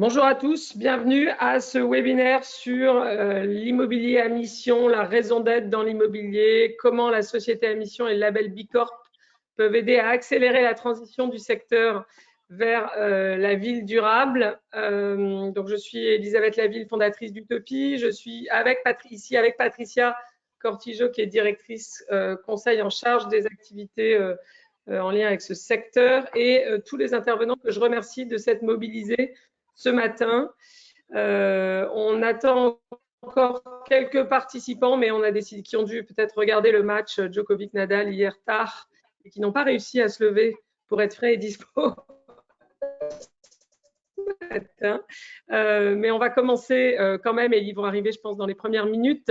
Bonjour à tous, bienvenue à ce webinaire sur l'immobilier à mission, la raison d'être dans l'immobilier, comment la société à mission et le label Bicorp peuvent aider à accélérer la transition du secteur vers la ville durable. Donc je suis Elisabeth Laville, fondatrice d'Utopie. Je suis ici avec Patricia Cortijo, qui est directrice conseil en charge des activités en lien avec ce secteur, et tous les intervenants que je remercie de s'être mobilisés ce matin. On attend encore quelques participants, mais on a décidé qui ont dû peut-être regarder le match Djokovic-Nadal hier tard et qui n'ont pas réussi à se lever pour être frais et dispo. Mais on va commencer quand même, et ils vont arriver, je pense, dans les premières minutes.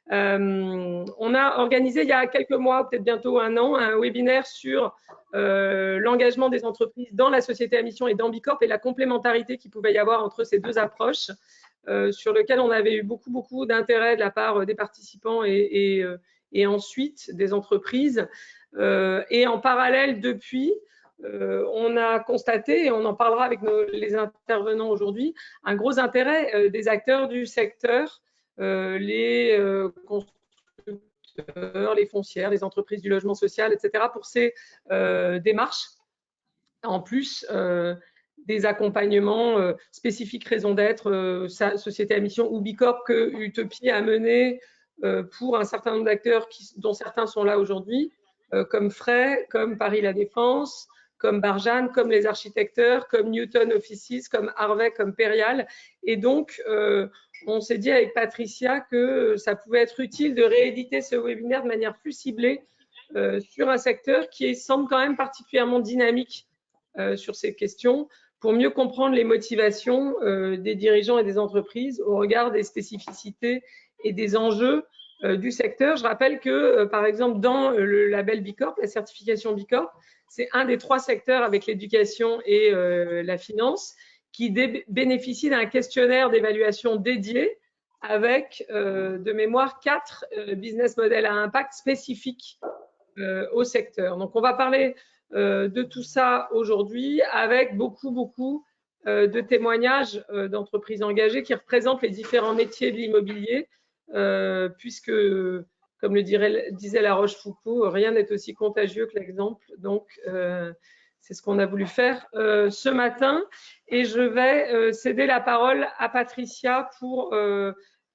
On a organisé il y a quelques mois, peut-être bientôt un an, un webinaire sur l'engagement des entreprises dans la société à mission et dans Bicorp et la complémentarité qu'il pouvait y avoir entre ces deux approches, sur lequel on avait eu beaucoup d'intérêt de la part des participants et ensuite des entreprises. Et en parallèle, depuis, on a constaté, et on en parlera avec les intervenants aujourd'hui, un gros intérêt des acteurs du secteur, les constructeurs, les foncières, les entreprises du logement social, etc., pour ces démarches. En plus des accompagnements spécifiques raison d'être, société à mission ou Bicorp que Utopie a mené pour un certain nombre d'acteurs dont certains sont là aujourd'hui, comme Frey, comme Paris La Défense, comme Barjane, comme les architecteurs, comme Newton Offices, comme Harvey, comme Perial. Et donc, on s'est dit avec Patricia que ça pouvait être utile de rééditer ce webinaire de manière plus ciblée sur un secteur qui semble quand même particulièrement dynamique sur ces questions, pour mieux comprendre les motivations des dirigeants et des entreprises au regard des spécificités et des enjeux du secteur. Je rappelle que, par exemple, dans le label Bicorp, la certification Bicorp, c'est un des 3 secteurs avec l'éducation et la finance qui bénéficie d'un questionnaire d'évaluation dédié avec, de mémoire, 4 business models à impact spécifiques au secteur. Donc, on va parler de tout ça aujourd'hui avec beaucoup de témoignages d'entreprises engagées qui représentent les différents métiers de l'immobilier, puisque, comme le disait La Rochefoucauld, rien n'est aussi contagieux que l'exemple. Donc, c'est ce qu'on a voulu faire ce matin. Et je vais céder la parole à Patricia pour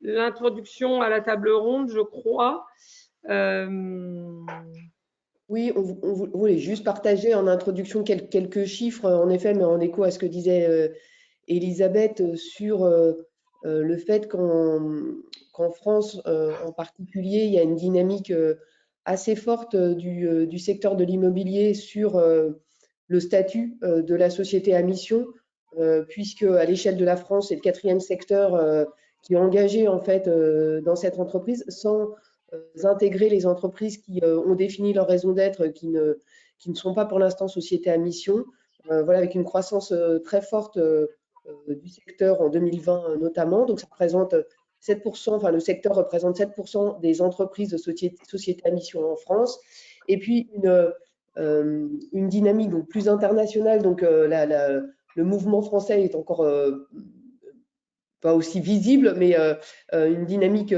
l'introduction à la table ronde, je crois. Oui, on voulait juste partager en introduction quelques chiffres, en effet, mais en écho à ce que disait Elisabeth sur le fait qu'en France, en particulier, il y a une dynamique assez forte du secteur de l'immobilier sur le statut de la société à mission, puisque à l'échelle de la France, c'est le 4e secteur qui est engagé en fait dans cette entreprise, sans intégrer les entreprises qui ont défini leur raison d'être, qui ne sont pas pour l'instant sociétés à mission. Voilà, avec une croissance très forte du secteur en 2020 notamment. Donc ça représente 7%, enfin le secteur représente 7% des entreprises de sociétés à mission en France. Et puis une dynamique donc plus internationale. Donc le mouvement français est encore pas aussi visible, mais une dynamique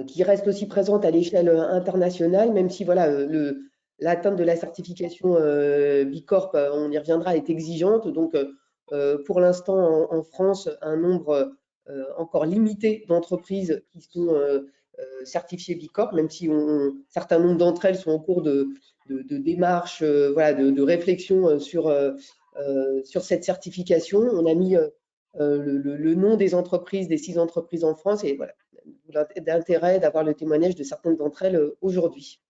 qui reste aussi présente à l'échelle internationale, même si voilà, l'atteinte de la certification Bicorp, on y reviendra, est exigeante. Donc, pour l'instant, en France, un nombre encore limité d'entreprises qui sont certifiées Bicorp, même si un certain nombre d'entre elles sont en cours de démarches, voilà, de réflexion sur cette certification. On a mis le nom des entreprises, des 6 entreprises en France, et voilà, d'intérêt d'avoir le témoignage de certaines d'entre elles aujourd'hui.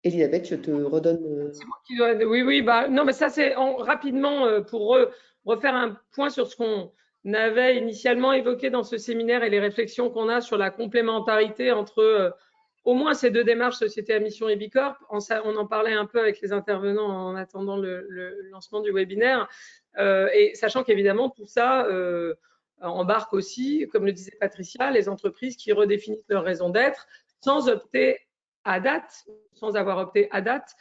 Elisabeth, je te redonne. C'est moi qui dois. Oui, bah non, mais ça c'est rapidement pour refaire un point sur ce qu'on avait initialement évoqué dans ce séminaire et les réflexions qu'on a sur la complémentarité entre au moins ces deux démarches, société à mission et Bicorp. On en parlait un peu avec les intervenants en attendant le lancement du webinaire, et sachant qu'évidemment tout ça embarque aussi, comme le disait Patricia, les entreprises qui redéfinissent leur raison d'être sans opter à date, sans avoir opté à date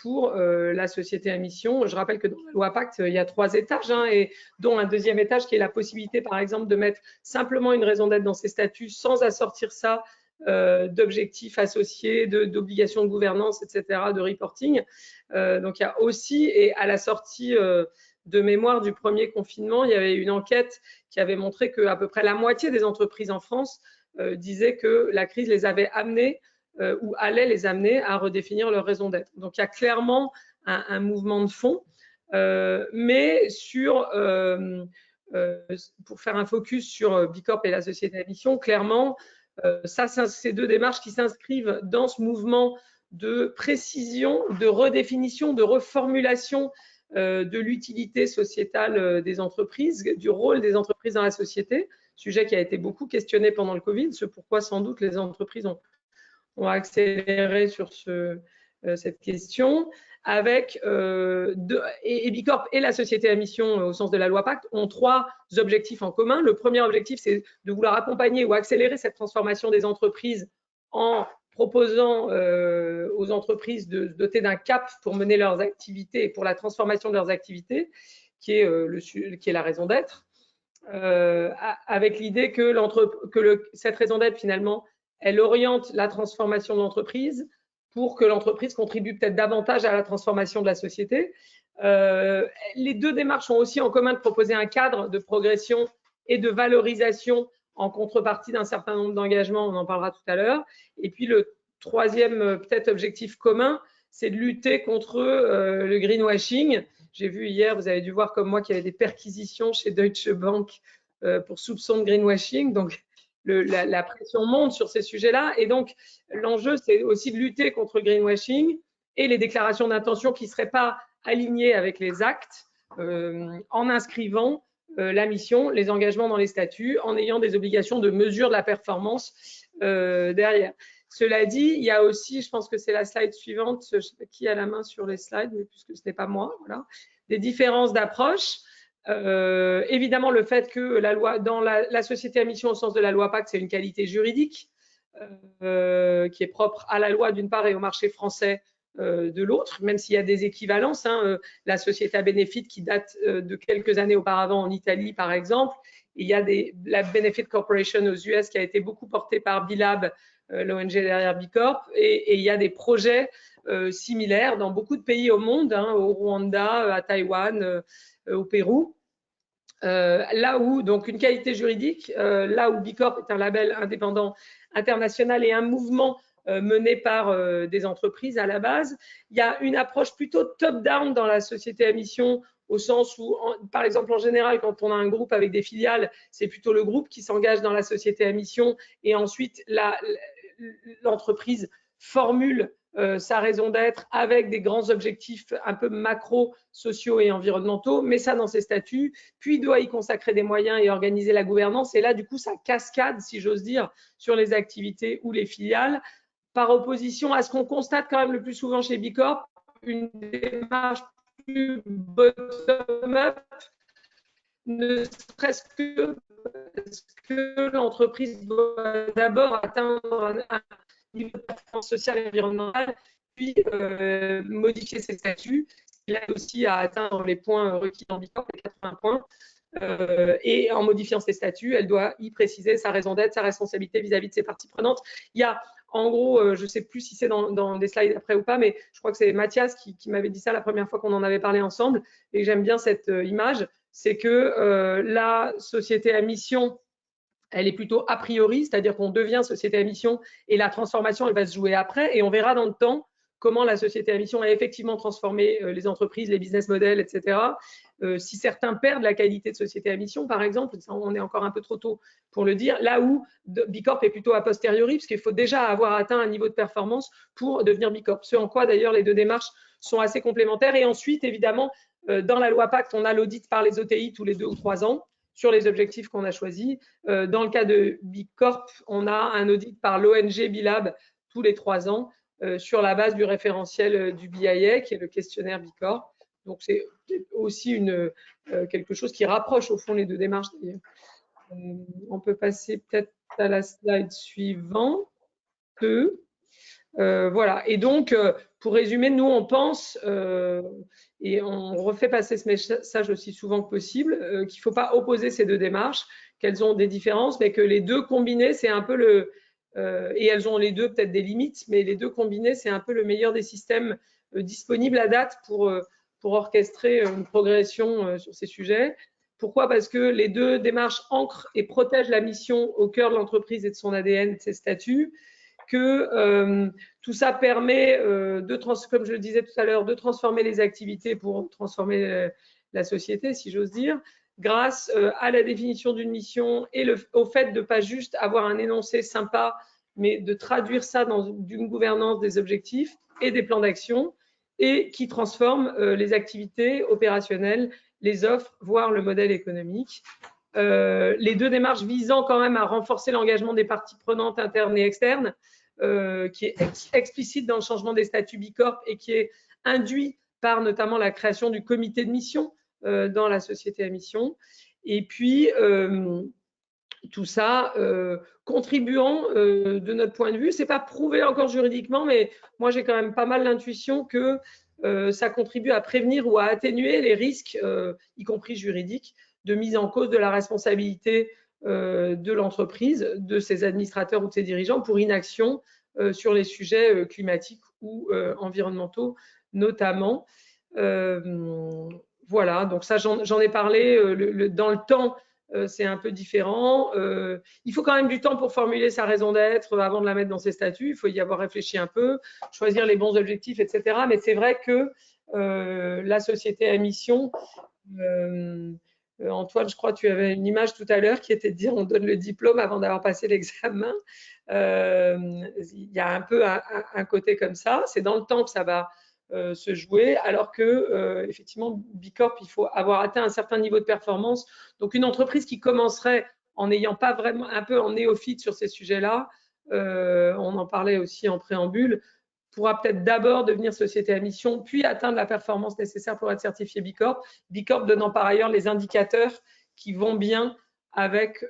pour la société à mission. Je rappelle que dans la loi Pacte, il y a 3 étages, et dont un deuxième étage qui est la possibilité, par exemple, de mettre simplement une raison d'être dans ses statuts sans assortir ça d'objectifs associés, d'obligations de gouvernance, etc., de reporting. Donc, il y a aussi, et à la sortie de mémoire du premier confinement, il y avait une enquête qui avait montré qu'à peu près la moitié des entreprises en France disaient que la crise les avait amenées ou allait les amener à redéfinir leur raison d'être. Donc, il y a clairement un mouvement de fond, mais pour faire un focus sur Bicorp et la société à mission, clairement, ces 2 démarches qui s'inscrivent dans ce mouvement de précision, de redéfinition, de reformulation de l'utilité sociétale des entreprises, du rôle des entreprises dans la société, sujet qui a été beaucoup questionné pendant le Covid, ce pourquoi sans doute les entreprises ont accéléré sur cette question, avec et Bicorp et la société à mission au sens de la loi Pacte ont 3 objectifs en commun. Le premier objectif, c'est de vouloir accompagner ou accélérer cette transformation des entreprises en proposant aux entreprises de se doter d'un cap pour mener leurs activités et pour la transformation de leurs activités, qui est la raison d'être, avec l'idée que cette raison d'être, finalement, elle oriente la transformation de l'entreprise pour que l'entreprise contribue peut-être davantage à la transformation de la société. Les 2 démarches ont aussi en commun de proposer un cadre de progression et de valorisation en contrepartie d'un certain nombre d'engagements, on en parlera tout à l'heure. Et puis le troisième peut-être objectif commun, c'est de lutter contre le greenwashing. J'ai vu hier, vous avez dû voir comme moi qu'il y avait des perquisitions chez Deutsche Bank pour soupçon de greenwashing. Donc, la pression monte sur ces sujets-là. Et donc, l'enjeu, c'est aussi de lutter contre le greenwashing et les déclarations d'intention qui ne seraient pas alignées avec les actes en inscrivant la mission, les engagements dans les statuts, en ayant des obligations de mesure de la performance derrière. Cela dit, il y a aussi, je pense que c'est la slide suivante, je ne sais pas qui a la main sur les slides, mais puisque ce n'est pas moi, voilà, des différences d'approche. Évidemment, le fait que la loi, dans la société à mission au sens de la loi Pacte, c'est une qualité juridique qui est propre à la loi d'une part et au marché français de l'autre, même s'il y a des équivalences. La société à bénéfice qui date de quelques années auparavant en Italie, par exemple. Il y a la Benefit Corporation aux US qui a été beaucoup portée par Bilab, l'ONG derrière Bicorp, et il y a des projets similaires dans beaucoup de pays au monde, au Rwanda, à Taïwan, au Pérou. Là où, donc, une qualité juridique, là où Bicorp est un label indépendant international et un mouvement mené par des entreprises à la base, il y a une approche plutôt top-down dans la société à mission, au sens où, par exemple, en général, quand on a un groupe avec des filiales, c'est plutôt le groupe qui s'engage dans la société à mission et ensuite l'entreprise formule sa raison d'être avec des grands objectifs un peu macro, sociaux et environnementaux, met ça dans ses statuts, puis doit y consacrer des moyens et organiser la gouvernance. Et là, du coup, ça cascade, si j'ose dire, sur les activités ou les filiales, par opposition à ce qu'on constate quand même le plus souvent chez Bicorp, une démarche plus bottom-up, ne serait-ce que parce que l'entreprise doit d'abord atteindre un niveau de performance sociale et environnementale, puis modifier ses statuts, il aide aussi à atteindre les points requis dans Bicorp, les 80 points. Et en modifiant ses statuts, elle doit y préciser sa raison d'être, sa responsabilité vis-à-vis de ses parties prenantes. Il y a, en gros, je ne sais plus si c'est dans des slides après ou pas, mais je crois que c'est Mathias qui m'avait dit ça la première fois qu'on en avait parlé ensemble, et j'aime bien cette image, c'est que la société à mission, elle est plutôt a priori, c'est-à-dire qu'on devient société à mission et la transformation, elle va se jouer après, et on verra dans le temps comment la société à mission a effectivement transformé les entreprises, les business models, etc. Si certains perdent la qualité de société à mission, par exemple, on est encore un peu trop tôt pour le dire, là où Bicorp est plutôt a posteriori, parce qu'il faut déjà avoir atteint un niveau de performance pour devenir Bicorp. Ce en quoi, d'ailleurs, les 2 démarches sont assez complémentaires. Et ensuite, évidemment, dans la loi Pacte, on a l'audit par les OTI tous les 2 ou 3 ans sur les objectifs qu'on a choisis. Dans le cas de Bicorp, on a un audit par l'ONG Bilab tous les 3 ans sur la base du référentiel du BIA, qui est le questionnaire Bicorp. Donc, c'est aussi quelque chose qui rapproche au fond les 2 démarches. On peut passer peut-être à la slide suivante. Voilà. Et donc, pour résumer, nous, on pense, et on refait passer ce message aussi souvent que possible, qu'il ne faut pas opposer ces deux démarches, qu'elles ont des différences, mais que les deux combinés, c'est un peu et elles ont les deux peut-être des limites, mais les deux combinés, c'est un peu le meilleur des systèmes disponibles à date pour orchestrer une progression sur ces sujets. Pourquoi? Parce que les deux démarches ancrent et protègent la mission au cœur de l'entreprise et de son ADN, de ses statuts, que tout ça permet, comme je le disais tout à l'heure, de transformer les activités pour transformer la société, si j'ose dire, grâce à la définition d'une mission et au fait de ne pas juste avoir un énoncé sympa, mais de traduire ça dans une gouvernance des objectifs et des plans d'action, et qui transforme les activités opérationnelles, les offres, voire le modèle économique. Les deux démarches visant quand même à renforcer l'engagement des parties prenantes internes et externes, qui est explicite dans le changement des statuts Bicorp et qui est induit par notamment la création du comité de mission dans la société à mission. Et puis, tout ça contribuant de notre point de vue, c'est pas prouvé encore juridiquement, mais moi j'ai quand même pas mal l'intuition que ça contribue à prévenir ou à atténuer les risques, y compris juridiques, de mise en cause de la responsabilité de l'entreprise, de ses administrateurs ou de ses dirigeants pour inaction sur les sujets climatiques ou environnementaux notamment. Voilà, donc ça j'en ai parlé dans le temps. C'est un peu différent. Il faut quand même du temps pour formuler sa raison d'être avant de la mettre dans ses statuts. Il faut y avoir réfléchi un peu, choisir les bons objectifs, etc. Mais c'est vrai que la société à mission, Antoine, je crois que tu avais une image tout à l'heure qui était de dire on donne le diplôme avant d'avoir passé l'examen. Il y a un peu un côté comme ça. C'est dans le temps que ça va se jouer, alors que effectivement Bicorp, il faut avoir atteint un certain niveau de performance. Donc une entreprise qui commencerait en n'ayant pas vraiment, un peu en néophyte sur ces sujets-là, on en parlait aussi en préambule, pourra peut-être d'abord devenir société à mission, puis atteindre la performance nécessaire pour être certifié Bicorp. Bicorp donnant par ailleurs les indicateurs qui vont bien avec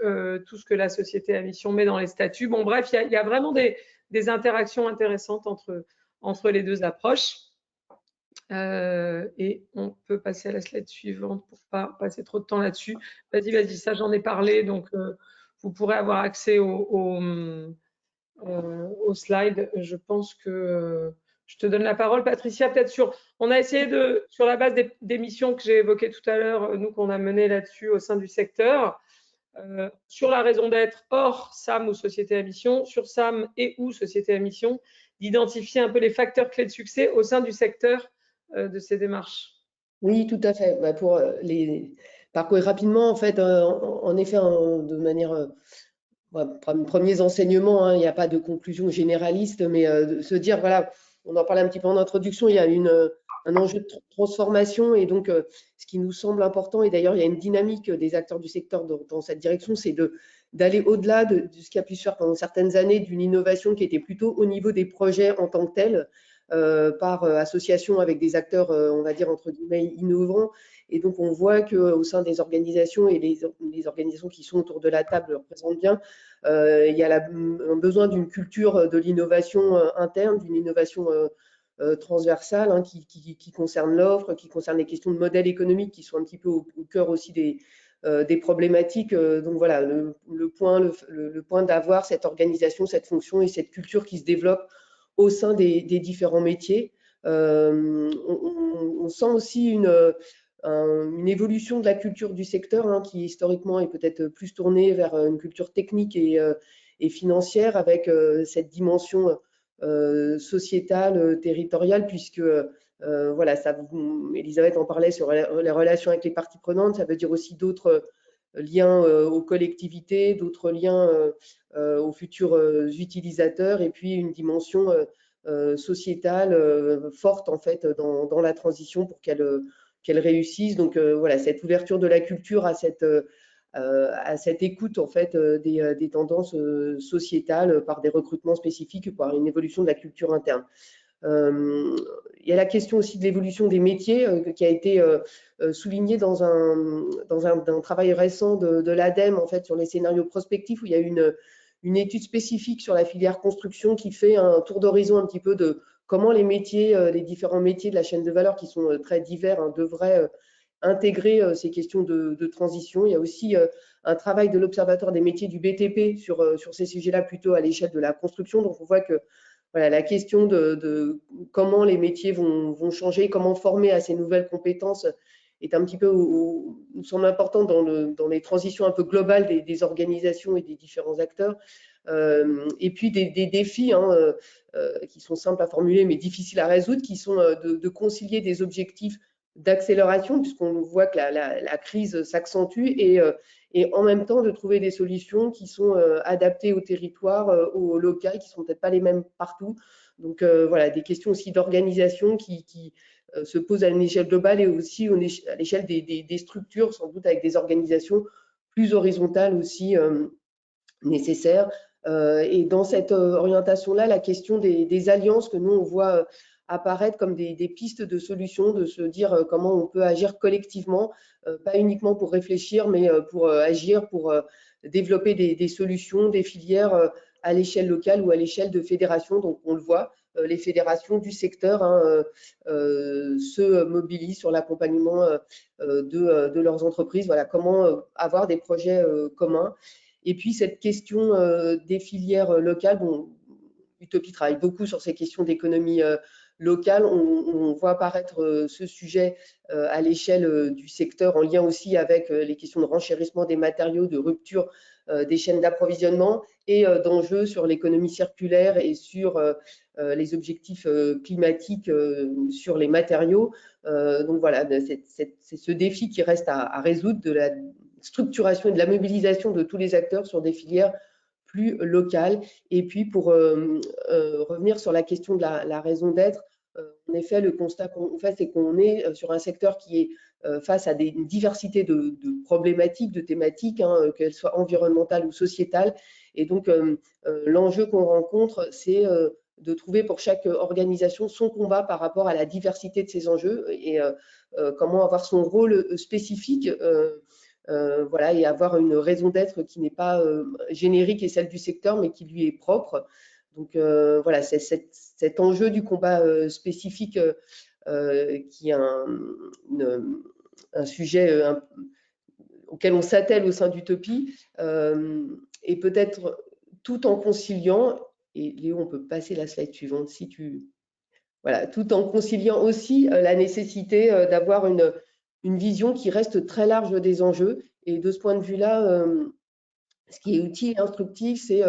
tout ce que la société à mission met dans les statuts. Bon, bref, il y a vraiment des interactions intéressantes entre les deux approches. Et on peut passer à la slide suivante pour ne pas passer trop de temps là-dessus. Vas-y, ça j'en ai parlé, donc vous pourrez avoir accès au slide. Je pense que je te donne la parole, Patricia, peut-être on a essayé sur la base des missions que j'ai évoquées tout à l'heure, nous qu'on a menées là-dessus au sein du secteur, sur la raison d'être hors SAM ou société à mission, sur SAM et ou société à mission, d'identifier un peu les facteurs clés de succès au sein du secteur de ces démarches. Oui, tout à fait. Bah, pour les parcourir rapidement, en fait, en effet, de manière premiers enseignements, hein, il n'y a pas de conclusion généraliste, mais de se dire, voilà, on en parlait un petit peu en introduction, il y a un enjeu de transformation et donc ce qui nous semble important, et d'ailleurs il y a une dynamique des acteurs du secteur dans cette direction, c'est d'aller au-delà de ce qui a pu se faire pendant certaines années d'une innovation qui était plutôt au niveau des projets en tant que tels, par association avec des acteurs, on va dire, entre guillemets, innovants. Et donc, on voit qu'au sein des organisations, et les organisations qui sont autour de la table le représentent bien, il y a un besoin d'une culture de l'innovation interne, d'une innovation transversale, hein, qui concerne l'offre, qui concerne les questions de modèle économique, qui sont un petit peu au cœur aussi des problématiques. Donc voilà, le point d'avoir cette organisation, cette fonction et cette culture qui se développe au sein des différents métiers. On sent aussi une évolution de la culture du secteur, hein, qui historiquement est peut-être plus tournée vers une culture technique et financière, avec cette dimension sociétale, territoriale, puisque voilà, Elisabeth en parlait sur les relations avec les parties prenantes, ça veut dire aussi d'autres liens aux collectivités, d'autres liens aux futurs utilisateurs, et puis une dimension sociétale forte en fait dans la transition pour qu'elle réussisse. Donc voilà, cette ouverture de la culture à cette écoute en fait des tendances sociétales par des recrutements spécifiques, par une évolution de la culture interne. Il y a la question aussi de l'évolution des métiers qui a été soulignée dans un travail récent de l'ADEME en fait sur les scénarios prospectifs, où il y a eu une étude spécifique sur la filière construction qui fait un tour d'horizon un petit peu de comment les métiers, les différents métiers de la chaîne de valeur qui sont très divers, hein, devraient intégrer ces questions de transition. Il y a aussi un travail de l'Observatoire des métiers du BTP sur ces sujets-là, plutôt à l'échelle de la construction. Donc, on voit que voilà, la question de comment les métiers vont changer, comment former à ces nouvelles compétences est un petit peu, nous semble important dans les transitions un peu globales des organisations et des différents acteurs. Et puis des défis hein, qui sont simples à formuler mais difficiles à résoudre, qui sont de concilier des objectifs d'accélération, puisqu'on voit que la crise s'accentue, et en même temps de trouver des solutions qui sont adaptées au territoire, au local, qui ne sont peut-être pas les mêmes partout. Donc voilà, des questions aussi d'organisation qui se posent à une échelle globale et aussi à l'échelle des structures, sans doute avec des organisations plus horizontales aussi nécessaires. Et dans cette orientation-là, la question des alliances que nous, on voit apparaître comme des pistes de solutions, de se dire comment on peut agir collectivement, pas uniquement pour réfléchir, mais pour agir, pour développer des solutions, des filières à l'échelle locale ou à l'échelle de fédérations. Donc, on le voit, les fédérations du secteur hein, se mobilisent sur l'accompagnement de leurs entreprises. Voilà, comment avoir des projets communs. Et puis, cette question des filières locales, bon, Utopie travaille beaucoup sur ces questions d'économie locale. On voit apparaître ce sujet à l'échelle du secteur, en lien aussi avec les questions de renchérissement des matériaux, de rupture des chaînes d'approvisionnement et d'enjeux sur l'économie circulaire et sur les objectifs climatiques sur les matériaux. Donc voilà, c'est ce défi qui reste à résoudre, de la structuration et de la mobilisation de tous les acteurs sur des filières plus locales. Et puis pour revenir sur la question de la raison d'être, en effet, le constat qu'on fait, c'est qu'on est sur un secteur qui est face à une diversité de problématiques, de thématiques, hein, qu'elles soient environnementales ou sociétales. Et donc, l'enjeu qu'on rencontre, c'est de trouver pour chaque organisation son combat par rapport à la diversité de ces enjeux et comment avoir son rôle spécifique voilà, et avoir une raison d'être qui n'est pas générique et celle du secteur, mais qui lui est propre. Donc voilà, c'est cet enjeu du combat spécifique qui est un sujet auquel on s'attelle au sein d'Utopie, et peut-être tout en conciliant, et Léo, on peut passer la slide suivante si tu... Voilà, tout en conciliant aussi la nécessité d'avoir une vision qui reste très large des enjeux. Et de ce point de vue-là, ce qui est utile et instructif, c'est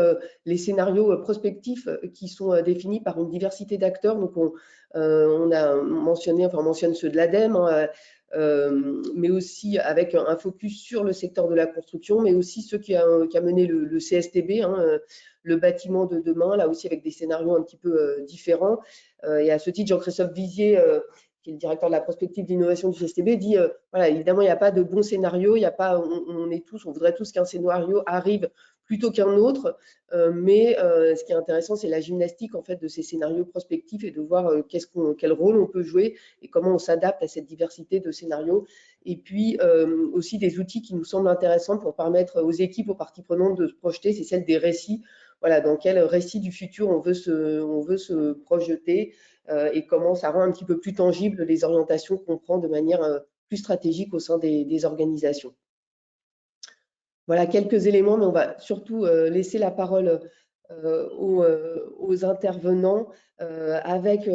les scénarios prospectifs qui sont définis par une diversité d'acteurs. Donc, on a mentionné, enfin, on mentionne ceux de l'ADEME, hein, mais aussi avec un focus sur le secteur de la construction, mais aussi ceux qui a mené le CSTB, hein, le bâtiment de demain, là aussi avec des scénarios un petit peu différents. Et à ce titre, Jean-Christophe Vizier, qui est le directeur de la prospective d'innovation du CSTB, dit voilà, évidemment, il n'y a pas de bon scénario, il y a pas, on voudrait tous qu'un scénario arrive plutôt qu'un autre, mais ce qui est intéressant, c'est la gymnastique en fait de ces scénarios prospectifs et de voir quel rôle on peut jouer et comment on s'adapte à cette diversité de scénarios. Et puis aussi des outils qui nous semblent intéressants pour permettre aux équipes, aux parties prenantes de se projeter, c'est celle des récits. Voilà, dans quel récit du futur on veut se projeter et comment ça rend un petit peu plus tangible les orientations qu'on prend de manière plus stratégique au sein des organisations. Voilà quelques éléments, mais on va surtout laisser la parole aux intervenants avec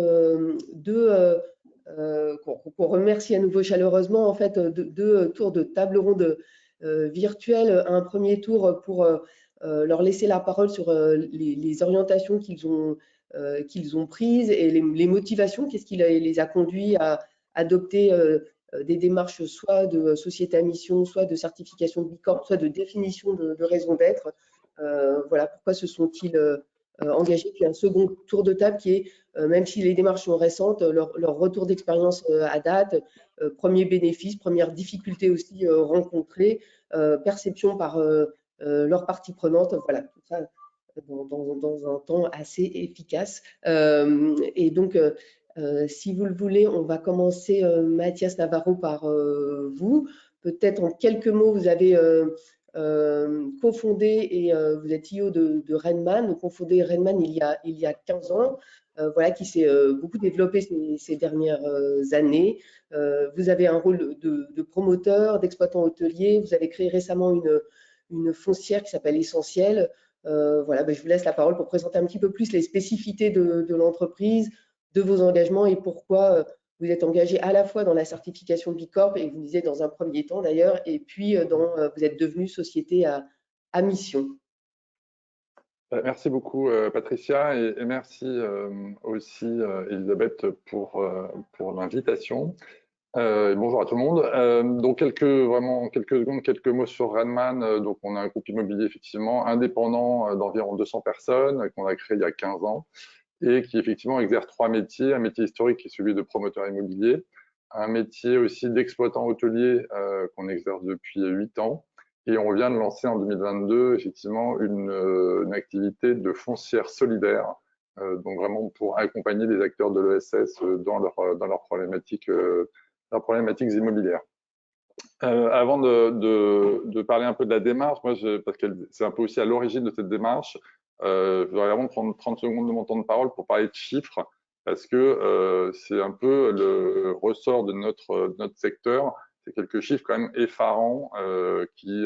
qu'on remercie à nouveau chaleureusement, en fait, deux tours de table ronde virtuelle. Un premier tour pour leur laisser la parole sur les orientations qu'ils ont prises et les motivations, qu'est-ce qui les a conduits à adopter des démarches soit de société à mission, soit de certification de Bicorp, soit de définition de raison d'être. Voilà, pourquoi se sont-ils engagés. Puis un second tour de table qui est, même si les démarches sont récentes, leur retour d'expérience à date, premiers bénéfices, premières difficultés aussi rencontrées, perception par leurs parties prenantes, voilà, tout ça dans un temps assez efficace. Et donc, si vous le voulez, on va commencer, Mathias Navarro, par vous. Peut-être en quelques mots, vous avez cofondé et vous êtes CEO de Redman, cofondé Redman il y a 15 ans, voilà, qui s'est beaucoup développé ces dernières années. Vous avez un rôle de promoteur, d'exploitant hôtelier. Vous avez créé récemment une foncière qui s'appelle Essentiel. Voilà, ben, je vous laisse la parole pour présenter un petit peu plus les spécificités de l'entreprise, de vos engagements et pourquoi vous êtes engagé à la fois dans la certification B Corp, et vous disiez dans un premier temps d'ailleurs, et puis vous êtes devenu société à mission. Merci beaucoup Patricia et merci aussi Elisabeth pour l'invitation. Bonjour à tout le monde. Donc quelques secondes, quelques mots sur Redman. Donc on a un groupe immobilier effectivement indépendant d'environ 200 personnes qu'on a créé il y a 15 ans et qui effectivement exerce 3 métiers. Un métier historique qui est celui de promoteur immobilier, un métier aussi d'exploitant hôtelier qu'on exerce depuis 8 ans. Et on vient de lancer en 2022 effectivement une activité de foncière solidaire, donc vraiment pour accompagner les acteurs de l'ESS dans leurs problématiques immobilières. Avant de parler un peu de la démarche, moi, parce que c'est un peu aussi à l'origine de cette démarche, je voudrais vraiment prendre 30 secondes de mon temps de parole pour parler de chiffres, parce que c'est un peu le ressort de notre secteur. C'est quelques chiffres quand même effarants qui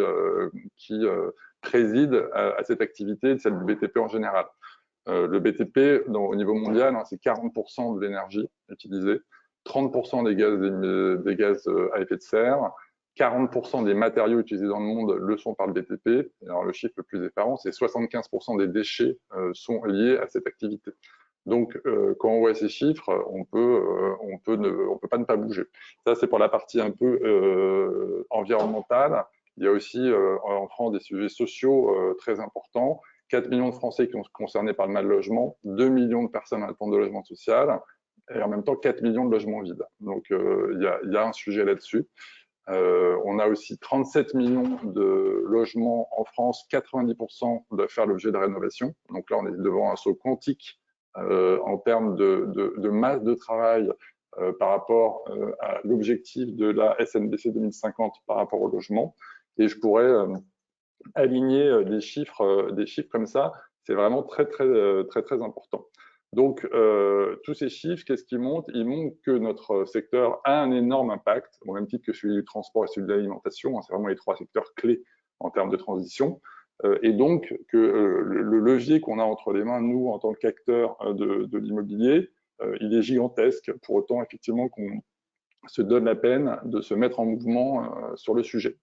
président à cette activité, de celle du BTP en général. Le BTP, au niveau mondial, c'est 40% de l'énergie utilisée, 30% des gaz à effet de serre, 40% des matériaux utilisés dans le monde le sont par le BTP. Alors, le chiffre le plus effarant, c'est 75% des déchets sont liés à cette activité. Donc, quand on voit ces chiffres, on peut pas ne pas bouger. Ça, c'est pour la partie un peu environnementale. Il y a aussi en France des sujets sociaux très importants. 4 millions de Français qui sont concernés par le mal logement, 2 millions de personnes en attente de logement social, et en même temps 4 millions de logements vides. Donc, il y a un sujet là-dessus. On a aussi 37 millions de logements en France, 90% doivent faire l'objet de rénovation. Donc là, on est devant un saut quantique en termes de masse de travail par rapport à l'objectif de la SNBC 2050 par rapport au logement. Et je pourrais aligner des chiffres comme ça. C'est vraiment très important. Donc, tous ces chiffres, qu'est-ce qu'ils montrent? Ils montrent que notre secteur a un énorme impact, au même titre que celui du transport et celui de l'alimentation. C'est vraiment les 3 secteurs clés en termes de transition. Et donc, que le levier qu'on a entre les mains, nous, en tant qu'acteurs de l'immobilier, il est gigantesque. Pour autant, effectivement, qu'on se donne la peine de se mettre en mouvement sur le sujet.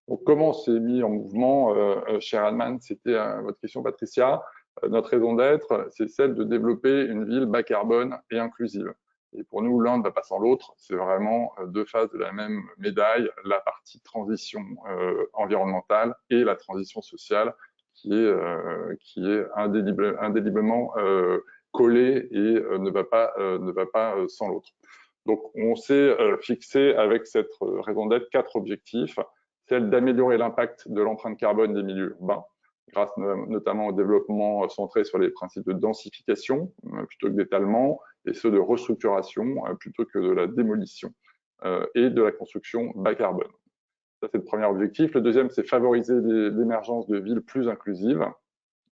Donc, comment on s'est mis en mouvement chez Redman? C'était votre question, Patricia. Notre raison d'être, c'est celle de développer une ville bas carbone et inclusive. Et pour nous, l'un ne va pas sans l'autre. C'est vraiment 2 faces de la même médaille, la partie transition environnementale et la transition sociale qui est indéléblement collée et ne va pas sans l'autre. Donc, on s'est fixé avec cette raison d'être 4 objectifs. Celle d'améliorer l'impact de l'empreinte carbone des milieux urbains, grâce notamment au développement centré sur les principes de densification plutôt que d'étalement, et ceux de restructuration plutôt que de la démolition, et de la construction bas carbone. Ça, c'est le premier objectif. Le deuxième, c'est favoriser l'émergence de villes plus inclusives,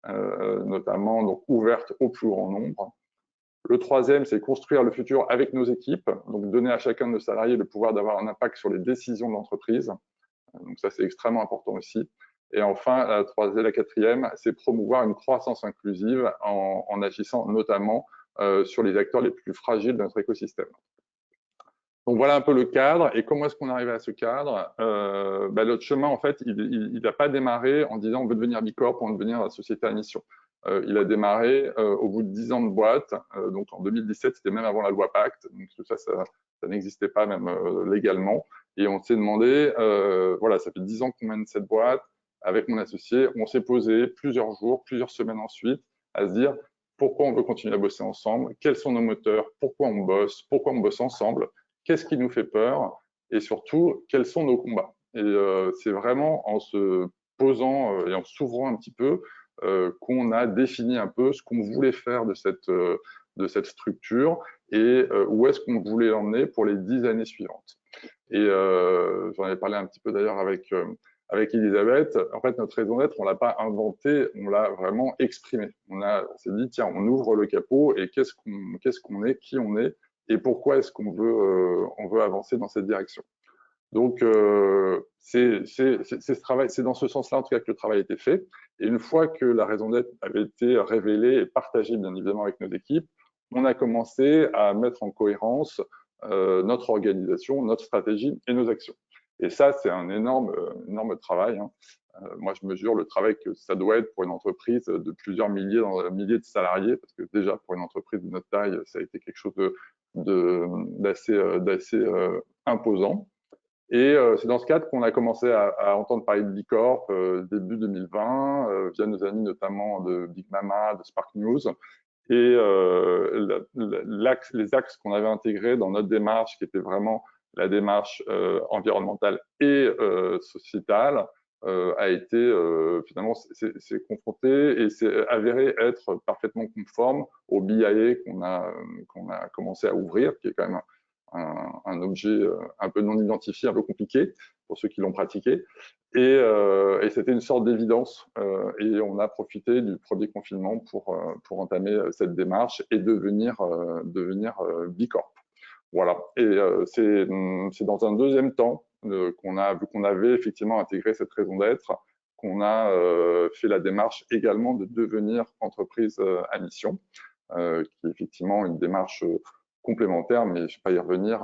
notamment donc ouvertes au plus grand nombre. Le troisième, c'est construire le futur avec nos équipes, donc donner à chacun de nos salariés le pouvoir d'avoir un impact sur les décisions de l'entreprise. Donc ça, c'est extrêmement important aussi. Et enfin, la quatrième, c'est promouvoir une croissance inclusive en agissant notamment sur les acteurs les plus fragiles de notre écosystème. Donc voilà un peu le cadre. Et comment est-ce qu'on est arrivé à ce cadre? Notre chemin, en fait, il n'a pas démarré en disant on veut devenir B Corp, on veut devenir la société à mission. Il a démarré au bout de 10 ans de boîte. Donc en 2017, c'était même avant la loi Pacte. Donc tout ça, ça n'existait pas même légalement. Et on s'est demandé, voilà, ça fait 10 ans qu'on mène cette boîte avec mon associé. On s'est posé plusieurs jours, plusieurs semaines ensuite à se dire pourquoi on veut continuer à bosser ensemble, quels sont nos moteurs, pourquoi on bosse ensemble, qu'est-ce qui nous fait peur et surtout, quels sont nos combats. Et c'est vraiment en se posant et en s'ouvrant un petit peu qu'on a défini un peu ce qu'on voulait faire de cette structure et où est-ce qu'on voulait l'emmener pour les 10 années suivantes. Et j'en ai parlé un petit peu d'ailleurs avec avec Elisabeth, en fait, notre raison d'être, on l'a pas inventée, on l'a vraiment exprimée. On s'est dit, tiens, on ouvre le capot et qu'est-ce qu'on est, qui on est, et pourquoi est-ce qu'on veut avancer dans cette direction. Donc, c'est ce travail, c'est dans ce sens-là, en tout cas, que le travail a été fait. Et une fois que la raison d'être avait été révélée et partagée, bien évidemment, avec nos équipes, on a commencé à mettre en cohérence notre organisation, notre stratégie et nos actions. Et ça, c'est un énorme travail, hein. Moi, je mesure le travail que ça doit être pour une entreprise de plusieurs milliers de salariés, parce que déjà, pour une entreprise de notre taille, ça a été quelque chose d'assez imposant. Et c'est dans ce cadre qu'on a commencé à entendre parler de Bicorp début 2020, via nos amis notamment de Big Mama, de Spark News. Et les axes qu'on avait intégrés dans notre démarche, qui était vraiment la démarche environnementale et sociétale, a été finalement c'est confronté et c'est avéré être parfaitement conforme au BIA qu'on a commencé à ouvrir, qui est quand même un objet un peu non identifié, un peu compliqué pour ceux qui l'ont pratiqué. Et c'était une sorte d'évidence. Et on a profité du premier confinement pour entamer cette démarche et devenir Bicorp. Voilà. Et c'est dans un deuxième temps vu qu'on avait effectivement intégré cette raison d'être, qu'on a fait la démarche également de devenir entreprise à mission, qui est effectivement une démarche complémentaire, mais je ne vais pas y revenir.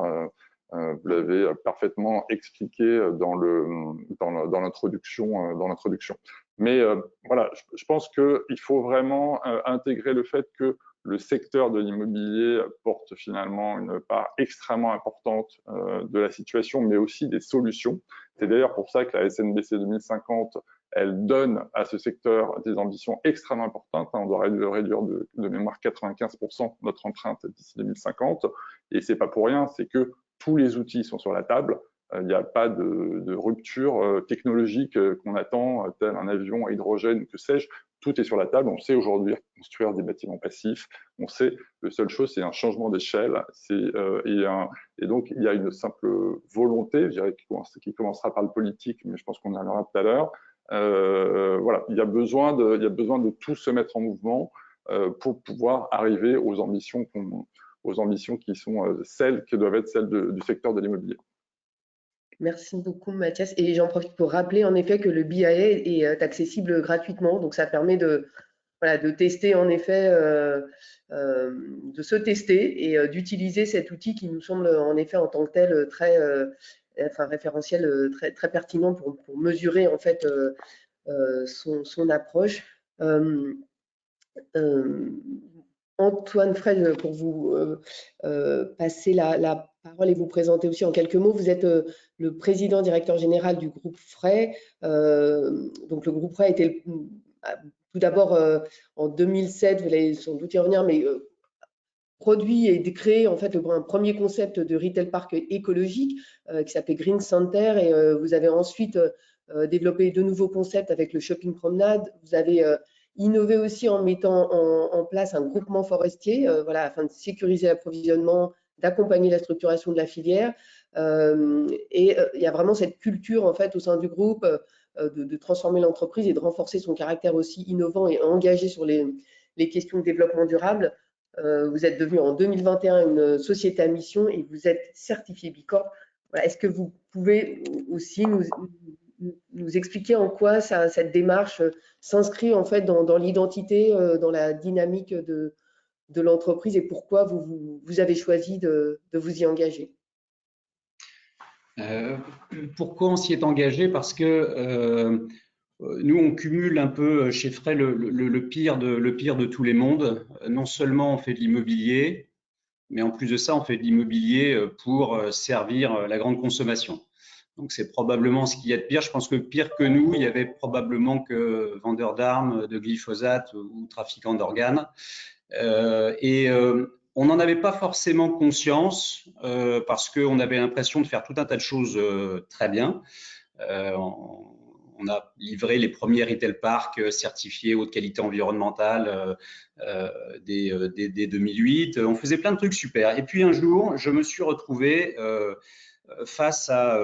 Vous l'avez parfaitement expliqué dans l'introduction. Mais voilà, je pense qu'il faut vraiment intégrer le fait que le secteur de l'immobilier porte finalement une part extrêmement importante de la situation, mais aussi des solutions. C'est d'ailleurs pour ça que la SNBC 2050, elle donne à ce secteur des ambitions extrêmement importantes. On doit réduire de mémoire 95% notre empreinte d'ici 2050. Et c'est pas pour rien, c'est que tous les outils sont sur la table. Il n'y a pas de rupture technologique qu'on attend, tel un avion à hydrogène, que sais-je. Tout est sur la table. On sait aujourd'hui construire des bâtiments passifs. On sait, la seule chose, c'est un changement d'échelle. Et donc, il y a une simple volonté, je dirais, qui commencera par le politique, mais je pense qu'on y reviendra tout à l'heure. Voilà, il y a besoin de tout se mettre en mouvement pour pouvoir arriver aux ambitions qui sont celles qui doivent être celles du secteur de l'immobilier. Merci beaucoup, Mathias. Et j'en profite pour rappeler en effet que le BIA est accessible gratuitement. Donc, ça permet de tester en effet, de se tester et d'utiliser cet outil qui nous semble en effet en tant que tel très référentiel, très pertinent pour mesurer en fait son approche. Antoine Frey, pour vous passer la parole et vous présenter aussi en quelques mots. Vous êtes le président directeur général du groupe Frey. Donc le groupe Frey a été tout d'abord en 2007, vous allez sans doute y revenir, mais produit et créé en fait un premier concept de retail park écologique qui s'appelait Green Center, et vous avez ensuite développé de nouveaux concepts avec le shopping promenade. Vous avez innové aussi en mettant en place un groupement forestier, afin de sécuriser l'approvisionnement, d'accompagner la structuration de la filière. Et il y a vraiment cette culture en fait au sein du groupe de transformer l'entreprise et de renforcer son caractère aussi innovant et engagé sur les questions de développement durable. Vous êtes devenu en 2021 une société à mission et vous êtes certifié Bicorp. Voilà, est-ce que vous pouvez aussi nous expliquer en quoi cette démarche s'inscrit en fait dans l'identité, dans la dynamique de l'entreprise, et pourquoi vous avez choisi de vous y engager? Pourquoi on s'y est engagé? Parce que nous, on cumule un peu chez Frey le pire de tous les mondes. Non seulement on fait de l'immobilier, mais en plus de ça, on fait de l'immobilier pour servir la grande consommation. Donc, c'est probablement ce qu'il y a de pire. Je pense que pire que nous, il y avait probablement que vendeurs d'armes, de glyphosate ou trafiquants d'organes. On n'en avait pas forcément conscience parce qu'on avait l'impression de faire tout un tas de choses très bien. On a livré les premiers retail parks certifiés haute qualité environnementale dès 2008. On faisait plein de trucs super. Et puis un jour, je me suis retrouvé face à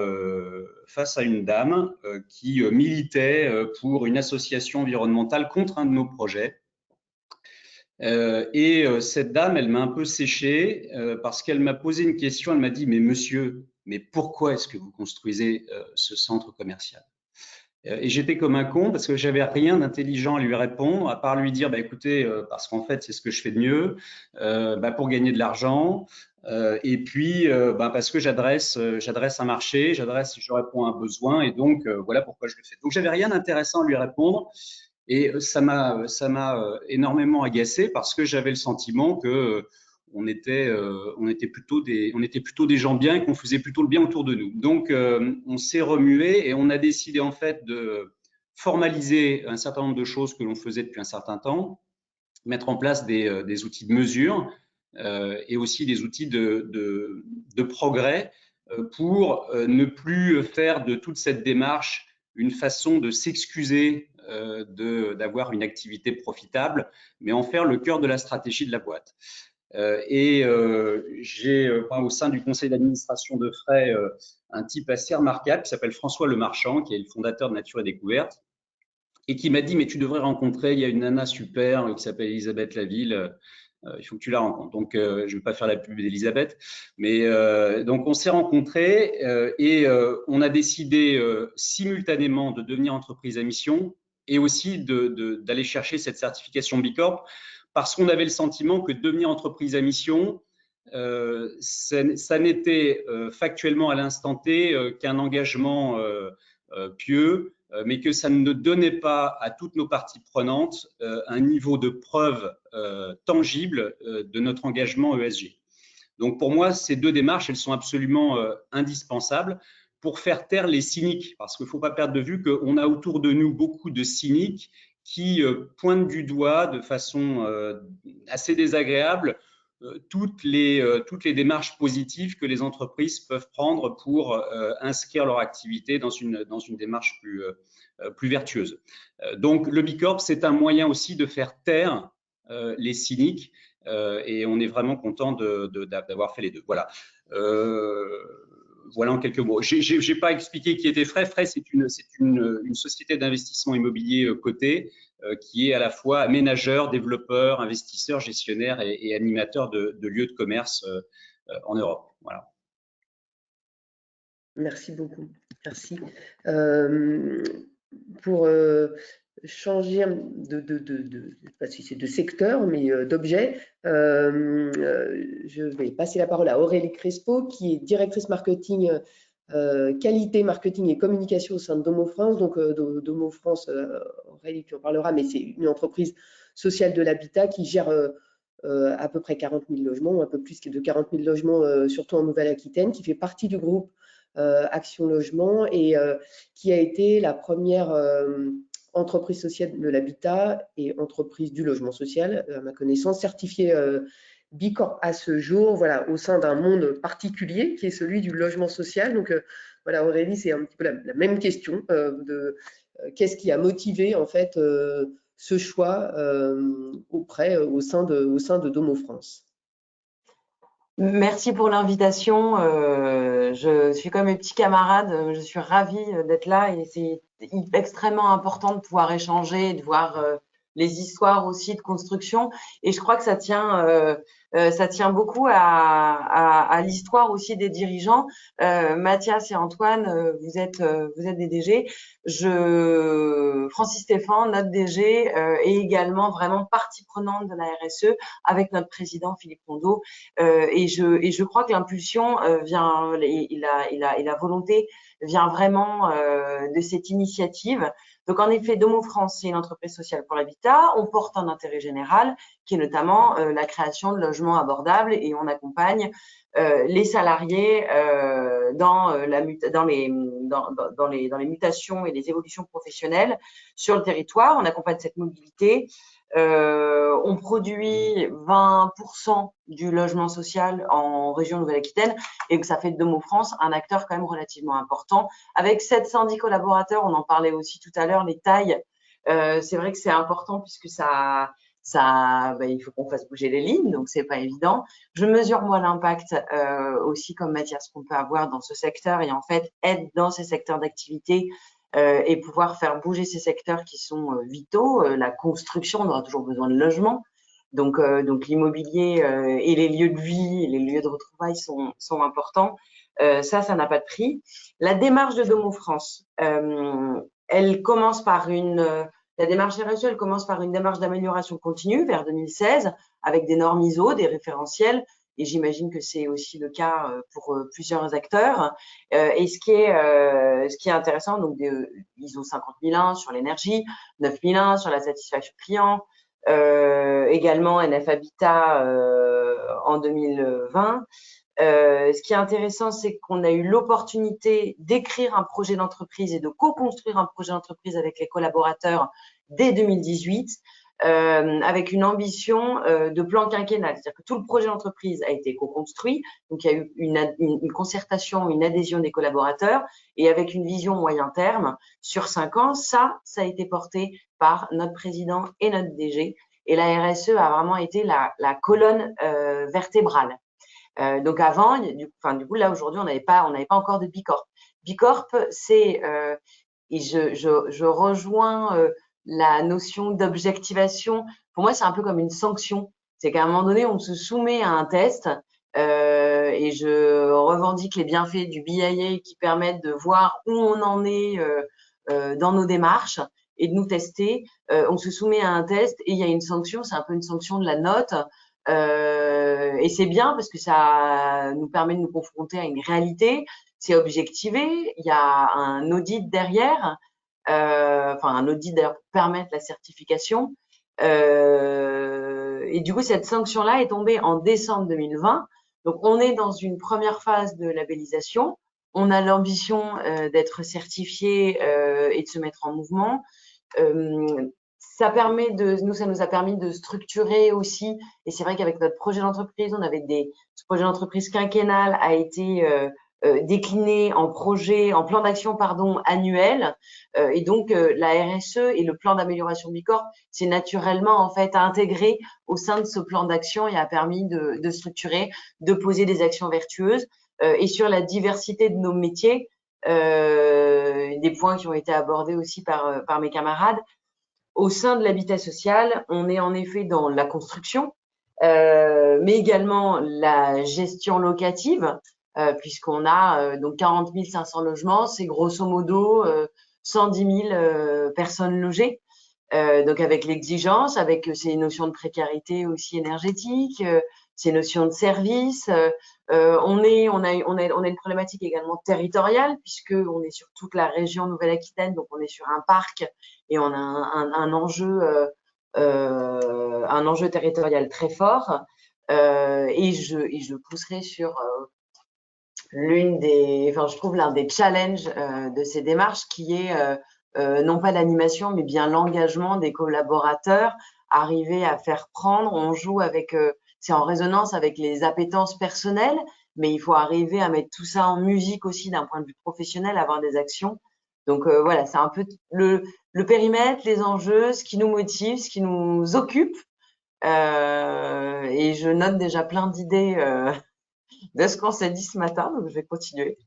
une dame qui militait pour une association environnementale contre un de nos projets. Cette dame, elle m'a un peu séché parce qu'elle m'a posé une question. Elle m'a dit, mais monsieur, mais pourquoi est-ce que vous construisez ce centre commercial? Et j'étais comme un con parce que j'avais rien d'intelligent à lui répondre, à part lui dire, bah, écoutez, parce qu'en fait, c'est ce que je fais de mieux, pour gagner de l'argent, et puis parce que j'adresse un marché, je réponds à un besoin, et donc voilà pourquoi je le fais. Donc j'avais rien d'intéressant à lui répondre, et ça m'a énormément agacé parce que j'avais le sentiment que on était plutôt des gens bien et qu'on faisait plutôt le bien autour de nous. Donc, on s'est remué et on a décidé en fait de formaliser un certain nombre de choses que l'on faisait depuis un certain temps, mettre en place des outils de mesure et aussi des outils de progrès pour ne plus faire de toute cette démarche une façon de s'excuser d'avoir une activité profitable, mais en faire le cœur de la stratégie de la boîte. J'ai au sein du conseil d'administration de Frey un type assez remarquable qui s'appelle François Lemarchand, qui est le fondateur de Nature et Découverte, et qui m'a dit, mais tu devrais rencontrer, il y a une nana super qui s'appelle Elisabeth Laville, il faut que tu la rencontres. Donc, je ne vais pas faire la pub d'Elisabeth, mais donc on s'est rencontrés et on a décidé simultanément de devenir entreprise à mission et aussi d'aller chercher cette certification B Corp, parce qu'on avait le sentiment que devenir entreprise à mission, ça n'était factuellement à l'instant T qu'un engagement pieux, mais que ça ne donnait pas à toutes nos parties prenantes un niveau de preuve tangible de notre engagement ESG. Donc pour moi, ces deux démarches, elles sont absolument indispensables pour faire taire les cyniques, parce qu'il ne faut pas perdre de vue qu'on a autour de nous beaucoup de cyniques qui pointent du doigt de façon assez désagréable toutes les démarches positives que les entreprises peuvent prendre pour inscrire leur activité dans une démarche plus vertueuse. Donc le B Corp, c'est un moyen aussi de faire taire les cyniques et on est vraiment content d'avoir fait les deux. Voilà. Voilà en quelques mots. Je n'ai pas expliqué qui était Frey. Frey, c'est une société d'investissement immobilier cotée qui est à la fois aménageur, développeur, investisseur, gestionnaire et animateur de lieux de commerce en Europe. Voilà. Merci beaucoup. Merci. Pour changer pas si c'est de secteur, mais d'objet, je vais passer la parole à Aurélie Crespo, qui est directrice marketing, qualité, marketing et communication au sein de Domo France. Donc, Domo France, Aurélie qui en parlera, mais c'est une entreprise sociale de l'habitat qui gère à peu près 40 000 logements, un peu plus de 40 000 logements, surtout en Nouvelle-Aquitaine, qui fait partie du groupe Action Logement et qui a été la première entreprise sociale de l'habitat et entreprise du logement social, à ma connaissance, certifiée B Corp à ce jour, voilà, au sein d'un monde particulier qui est celui du logement social. Donc voilà, Aurélie, c'est un petit peu la même question de qu'est-ce qui a motivé en fait ce choix au sein de Domo France. Merci pour l'invitation. Je suis comme mes petits camarades. Je suis ravie d'être là et c'est extrêmement important de pouvoir échanger, de voir les histoires aussi de construction. Et je crois que ça tient beaucoup à l'histoire aussi des dirigeants. Mathias et Antoine, vous êtes des DG. Francis Stéphane, notre DG, est également vraiment partie prenante de la RSE avec notre président Philippe Rondeau. Et je crois que l'impulsion vient et la volonté vient vraiment de cette initiative. Donc en effet, Domo France, c'est une entreprise sociale pour l'habitat. On porte un intérêt général qui est notamment la création de logements abordables et on accompagne les salariés dans les mutations et les évolutions professionnelles sur le territoire. On accompagne cette mobilité. On produit 20% du logement social en région Nouvelle-Aquitaine et que ça fait de Domo France un acteur quand même relativement important. Avec 710 collaborateurs, on en parlait aussi tout à l'heure, les tailles, c'est vrai que c'est important puisque ça il faut qu'on fasse bouger les lignes, donc c'est pas évident. Je mesure moi l'impact aussi comme Mathias qu'on peut avoir dans ce secteur et en fait être dans ces secteurs d'activité et pouvoir faire bouger ces secteurs qui sont vitaux. La construction, on aura toujours besoin de logements. Donc l'immobilier et les lieux de vie, et les lieux de retrouvailles sont importants. Ça n'a pas de prix. La démarche de Domo France, elle commence par la démarche RSE, elle commence par une démarche d'amélioration continue vers 2016 avec des normes ISO, des référentiels. Et j'imagine que c'est aussi le cas pour plusieurs acteurs. Et ce qui est intéressant, donc ISO 50001 sur l'énergie, 9001 sur la satisfaction client, également NF Habitat en 2020. Ce qui est intéressant, c'est qu'on a eu l'opportunité d'écrire un projet d'entreprise et de co-construire un projet d'entreprise avec les collaborateurs dès 2018, avec une ambition de plan quinquennal. C'est-à-dire que tout le projet d'entreprise a été co-construit, donc il y a eu une concertation, une adhésion des collaborateurs, et avec une vision moyen terme sur 5 ans, ça a été porté par notre président et notre DG, et la RSE a vraiment été la colonne vertébrale. Donc avant, du coup là aujourd'hui on n'avait pas encore de Bicorp. Bicorp, c'est et je rejoins la notion d'objectivation. Pour moi, c'est un peu comme une sanction. C'est qu'à un moment donné, on se soumet à un test et je revendique les bienfaits du BIA qui permettent de voir où on en est dans nos démarches et de nous tester. On se soumet à un test et il y a une sanction. C'est un peu une sanction de la note. Et c'est bien parce que ça nous permet de nous confronter à une réalité, c'est objectivé, il y a un audit derrière, un audit d'ailleurs pour permettre la certification. Et du coup, cette sanction-là est tombée en décembre 2020. Donc, on est dans une première phase de labellisation. On a l'ambition d'être certifié et de se mettre en mouvement. Ça nous a permis de structurer aussi, et c'est vrai qu'avec notre projet d'entreprise, ce projet d'entreprise quinquennal a été décliné en plan d'action, annuel, et donc la RSE et le plan d'amélioration Bicorp, c'est naturellement en fait intégré au sein de ce plan d'action et a permis de structurer, de poser des actions vertueuses, et sur la diversité de nos métiers, des points qui ont été abordés aussi par mes camarades. Au sein de l'habitat social, on est en effet dans la construction, mais également la gestion locative, puisqu'on a donc 40 500 logements, c'est grosso modo 110 000 personnes logées. Donc avec l'exigence, avec ces notions de précarité aussi énergétique, ces notions de service. On a une problématique également territoriale puisque on est sur toute la région Nouvelle-Aquitaine, donc on est sur un parc et on a un enjeu territorial très fort. Et je pousserai sur je trouve l'un des challenges de ces démarches qui est non pas l'animation, mais bien l'engagement des collaborateurs, arriver à faire prendre, on joue avec, c'est en résonance avec les appétences personnelles, mais il faut arriver à mettre tout ça en musique aussi d'un point de vue professionnel, avoir des actions. Donc voilà, c'est un peu le périmètre, les enjeux, ce qui nous motive, ce qui nous occupe. Et je note déjà plein d'idées de ce qu'on s'est dit ce matin, donc je vais continuer.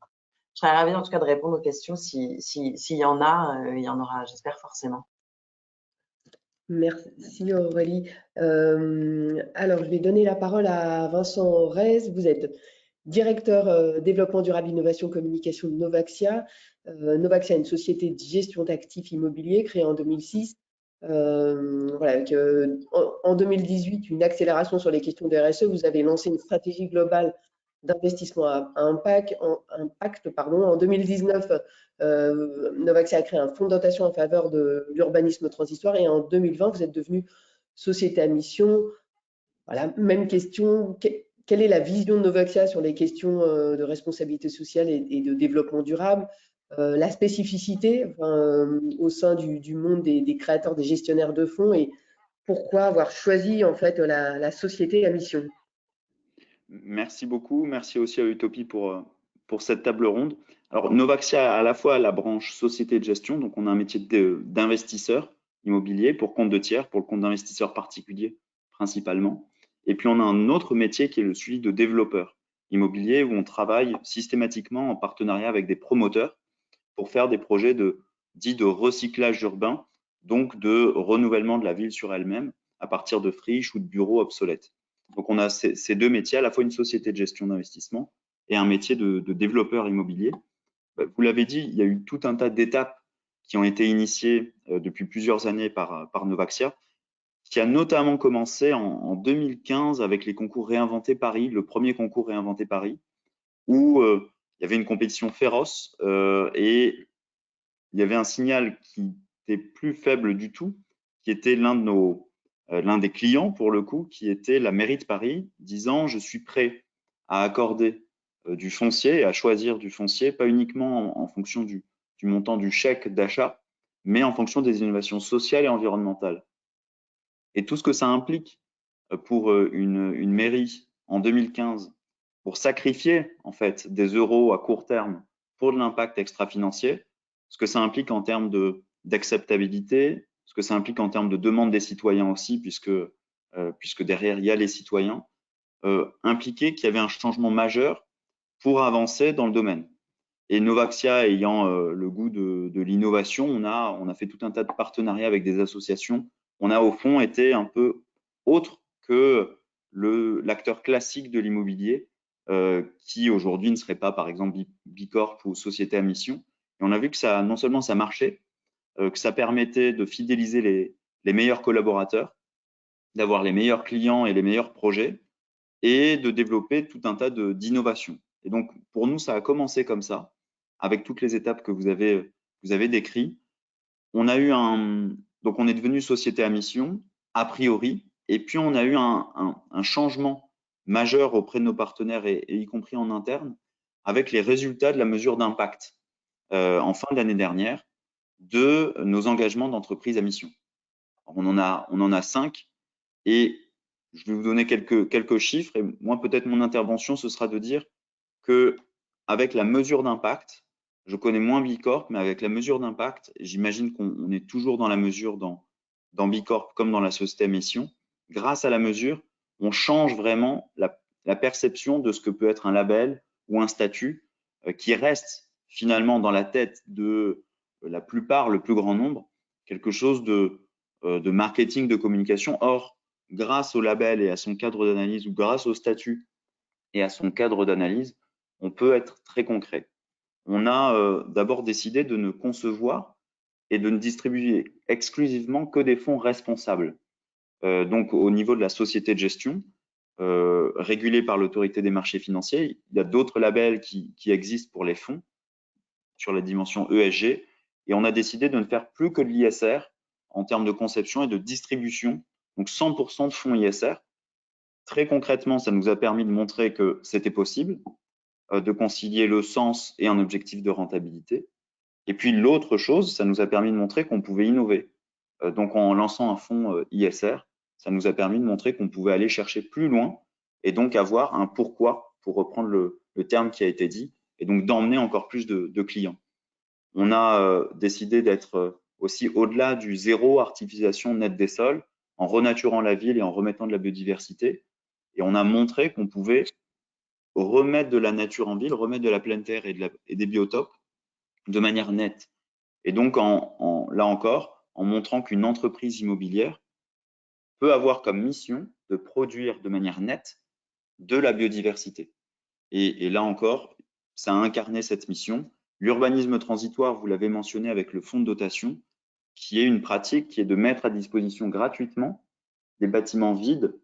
Je serais ravie en tout cas de répondre aux questions s'il y en a, il y en aura, j'espère forcément. Merci Aurélie. Alors, je vais donner la parole à Vincent Rez. Vous êtes directeur développement durable, innovation, communication de Novaxia. Novaxia est une société de gestion d'actifs immobiliers créée en 2006. Avec, en 2018, une accélération sur les questions de RSE. Vous avez lancé une stratégie globale d'investissement à impact. En 2019, Novaxia a créé un fonds de dotation en faveur de l'urbanisme transitoire et en 2020, vous êtes devenu société à mission. Voilà, même question. Quelle est la vision de Novaxia sur les questions de responsabilité sociale et de développement durable? La spécificité au sein du monde des créateurs, des gestionnaires de fonds et pourquoi avoir choisi en fait la société à mission? Merci beaucoup. Merci aussi à Utopie pour cette table ronde. Alors, Novaxia a à la fois la branche société de gestion, donc on a un métier d'investisseur, immobilier pour compte de tiers, pour le compte d'investisseurs particuliers principalement. Et puis, on a un autre métier qui est le suivi de développeurs immobiliers où on travaille systématiquement en partenariat avec des promoteurs pour faire des projets dits de recyclage urbain, donc de renouvellement de la ville sur elle-même à partir de friches ou de bureaux obsolètes. Donc, on a ces deux métiers, à la fois une société de gestion d'investissement et un métier de développeur immobilier. Vous l'avez dit, il y a eu tout un tas d'étapes qui ont été initiées depuis plusieurs années par Novaxia, qui a notamment commencé en 2015 avec les concours Réinventer Paris, le premier concours Réinventer Paris, où il y avait une compétition féroce et il y avait un signal qui était plus faible du tout, qui était l'un des clients pour le coup, qui était la mairie de Paris, disant je suis prêt à accorder du foncier, à choisir du foncier, pas uniquement en fonction du montant du chèque d'achat, mais en fonction des innovations sociales et environnementales. Et tout ce que ça implique pour une mairie en 2015, pour sacrifier en fait des euros à court terme pour de l'impact extra-financier, ce que ça implique en termes d'acceptabilité, ce que ça implique en termes de demande des citoyens aussi, puisque derrière il y a les citoyens, impliquait qu'il y avait un changement majeur pour avancer dans le domaine. Et Novaxia ayant le goût de l'innovation, on a fait tout un tas de partenariats avec des associations. On a au fond été un peu autre que l'acteur classique de l'immobilier, qui aujourd'hui ne serait pas par exemple Bicorp ou société à mission. Et on a vu que ça, non seulement ça marchait, que ça permettait de fidéliser les meilleurs collaborateurs, d'avoir les meilleurs clients et les meilleurs projets, et de développer tout un tas d'innovations. Et donc, pour nous, ça a commencé comme ça, avec toutes les étapes que vous avez décrites. On a eu donc on est devenu société à mission, a priori, et puis on a eu un changement majeur auprès de nos partenaires et y compris en interne, avec les résultats de la mesure d'impact en fin d'année dernière de nos engagements d'entreprise à mission. On en a 5 et je vais vous donner quelques chiffres et moi peut-être mon intervention ce sera de dire que avec la mesure d'impact, je connais moins Bicorp, mais avec la mesure d'impact, j'imagine qu'on est toujours dans la mesure dans Bicorp comme dans la société à mission. Grâce à la mesure, on change vraiment la perception de ce que peut être un label ou un statut qui reste finalement dans la tête de la plupart, le plus grand nombre, quelque chose de marketing, de communication. Or, grâce au label et à son cadre d'analyse ou grâce au statut et à son cadre d'analyse, on peut être très concret. On a d'abord décidé de ne concevoir et de ne distribuer exclusivement que des fonds responsables. Donc, au niveau de la société de gestion, régulée par l'autorité des marchés financiers, il y a d'autres labels qui existent pour les fonds sur la dimension ESG et on a décidé de ne faire plus que de l'ISR en termes de conception et de distribution, donc 100% de fonds ISR. Très concrètement, ça nous a permis de montrer que c'était possible, de concilier le sens et un objectif de rentabilité. Et puis l'autre chose, ça nous a permis de montrer qu'on pouvait innover. Donc en lançant un fonds ISR, ça nous a permis de montrer qu'on pouvait aller chercher plus loin et donc avoir un pourquoi, pour reprendre le terme qui a été dit, et donc d'emmener encore plus de clients. On a décidé d'être aussi au-delà du zéro artificialisation nette des sols, en renaturant la ville et en remettant de la biodiversité. Et on a montré qu'on pouvait remettre de la nature en ville, remettre de la pleine terre et des biotopes de manière nette. Et donc, là encore, en montrant qu'une entreprise immobilière peut avoir comme mission de produire de manière nette de la biodiversité. Et là encore, ça a incarné cette mission. L'urbanisme transitoire, vous l'avez mentionné avec le fonds de dotation, qui est une pratique qui est de mettre à disposition gratuitement des bâtiments vides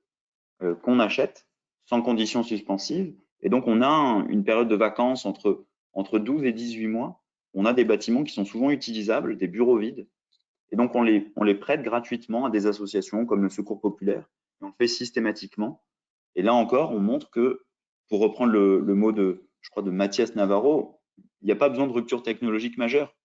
qu'on achète sans conditions suspensives. Et donc, on a une période de vacances entre 12 et 18 mois. On a des bâtiments qui sont souvent utilisables, des bureaux vides. Et donc, on les prête gratuitement à des associations comme le Secours Populaire. Et on le fait systématiquement. Et là encore, on montre que, pour reprendre le mot de Mathias Navarro, il n'y a pas besoin de rupture technologique majeure.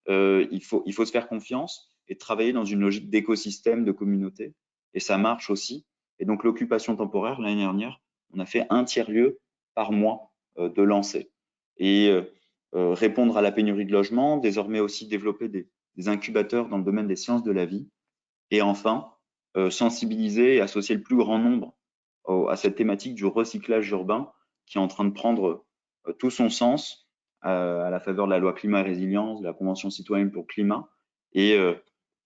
Il faut se faire confiance et travailler dans une logique d'écosystème, de communauté. Et ça marche aussi. Et donc, l'occupation temporaire, l'année dernière, on a fait un tiers-lieu par mois de lancer. Et répondre à la pénurie de logement, désormais aussi développer des incubateurs dans le domaine des sciences de la vie. Et enfin, sensibiliser et associer le plus grand nombre à cette thématique du recyclage urbain qui est en train de prendre tout son sens à la faveur de la loi climat et résilience, de la Convention citoyenne pour le climat et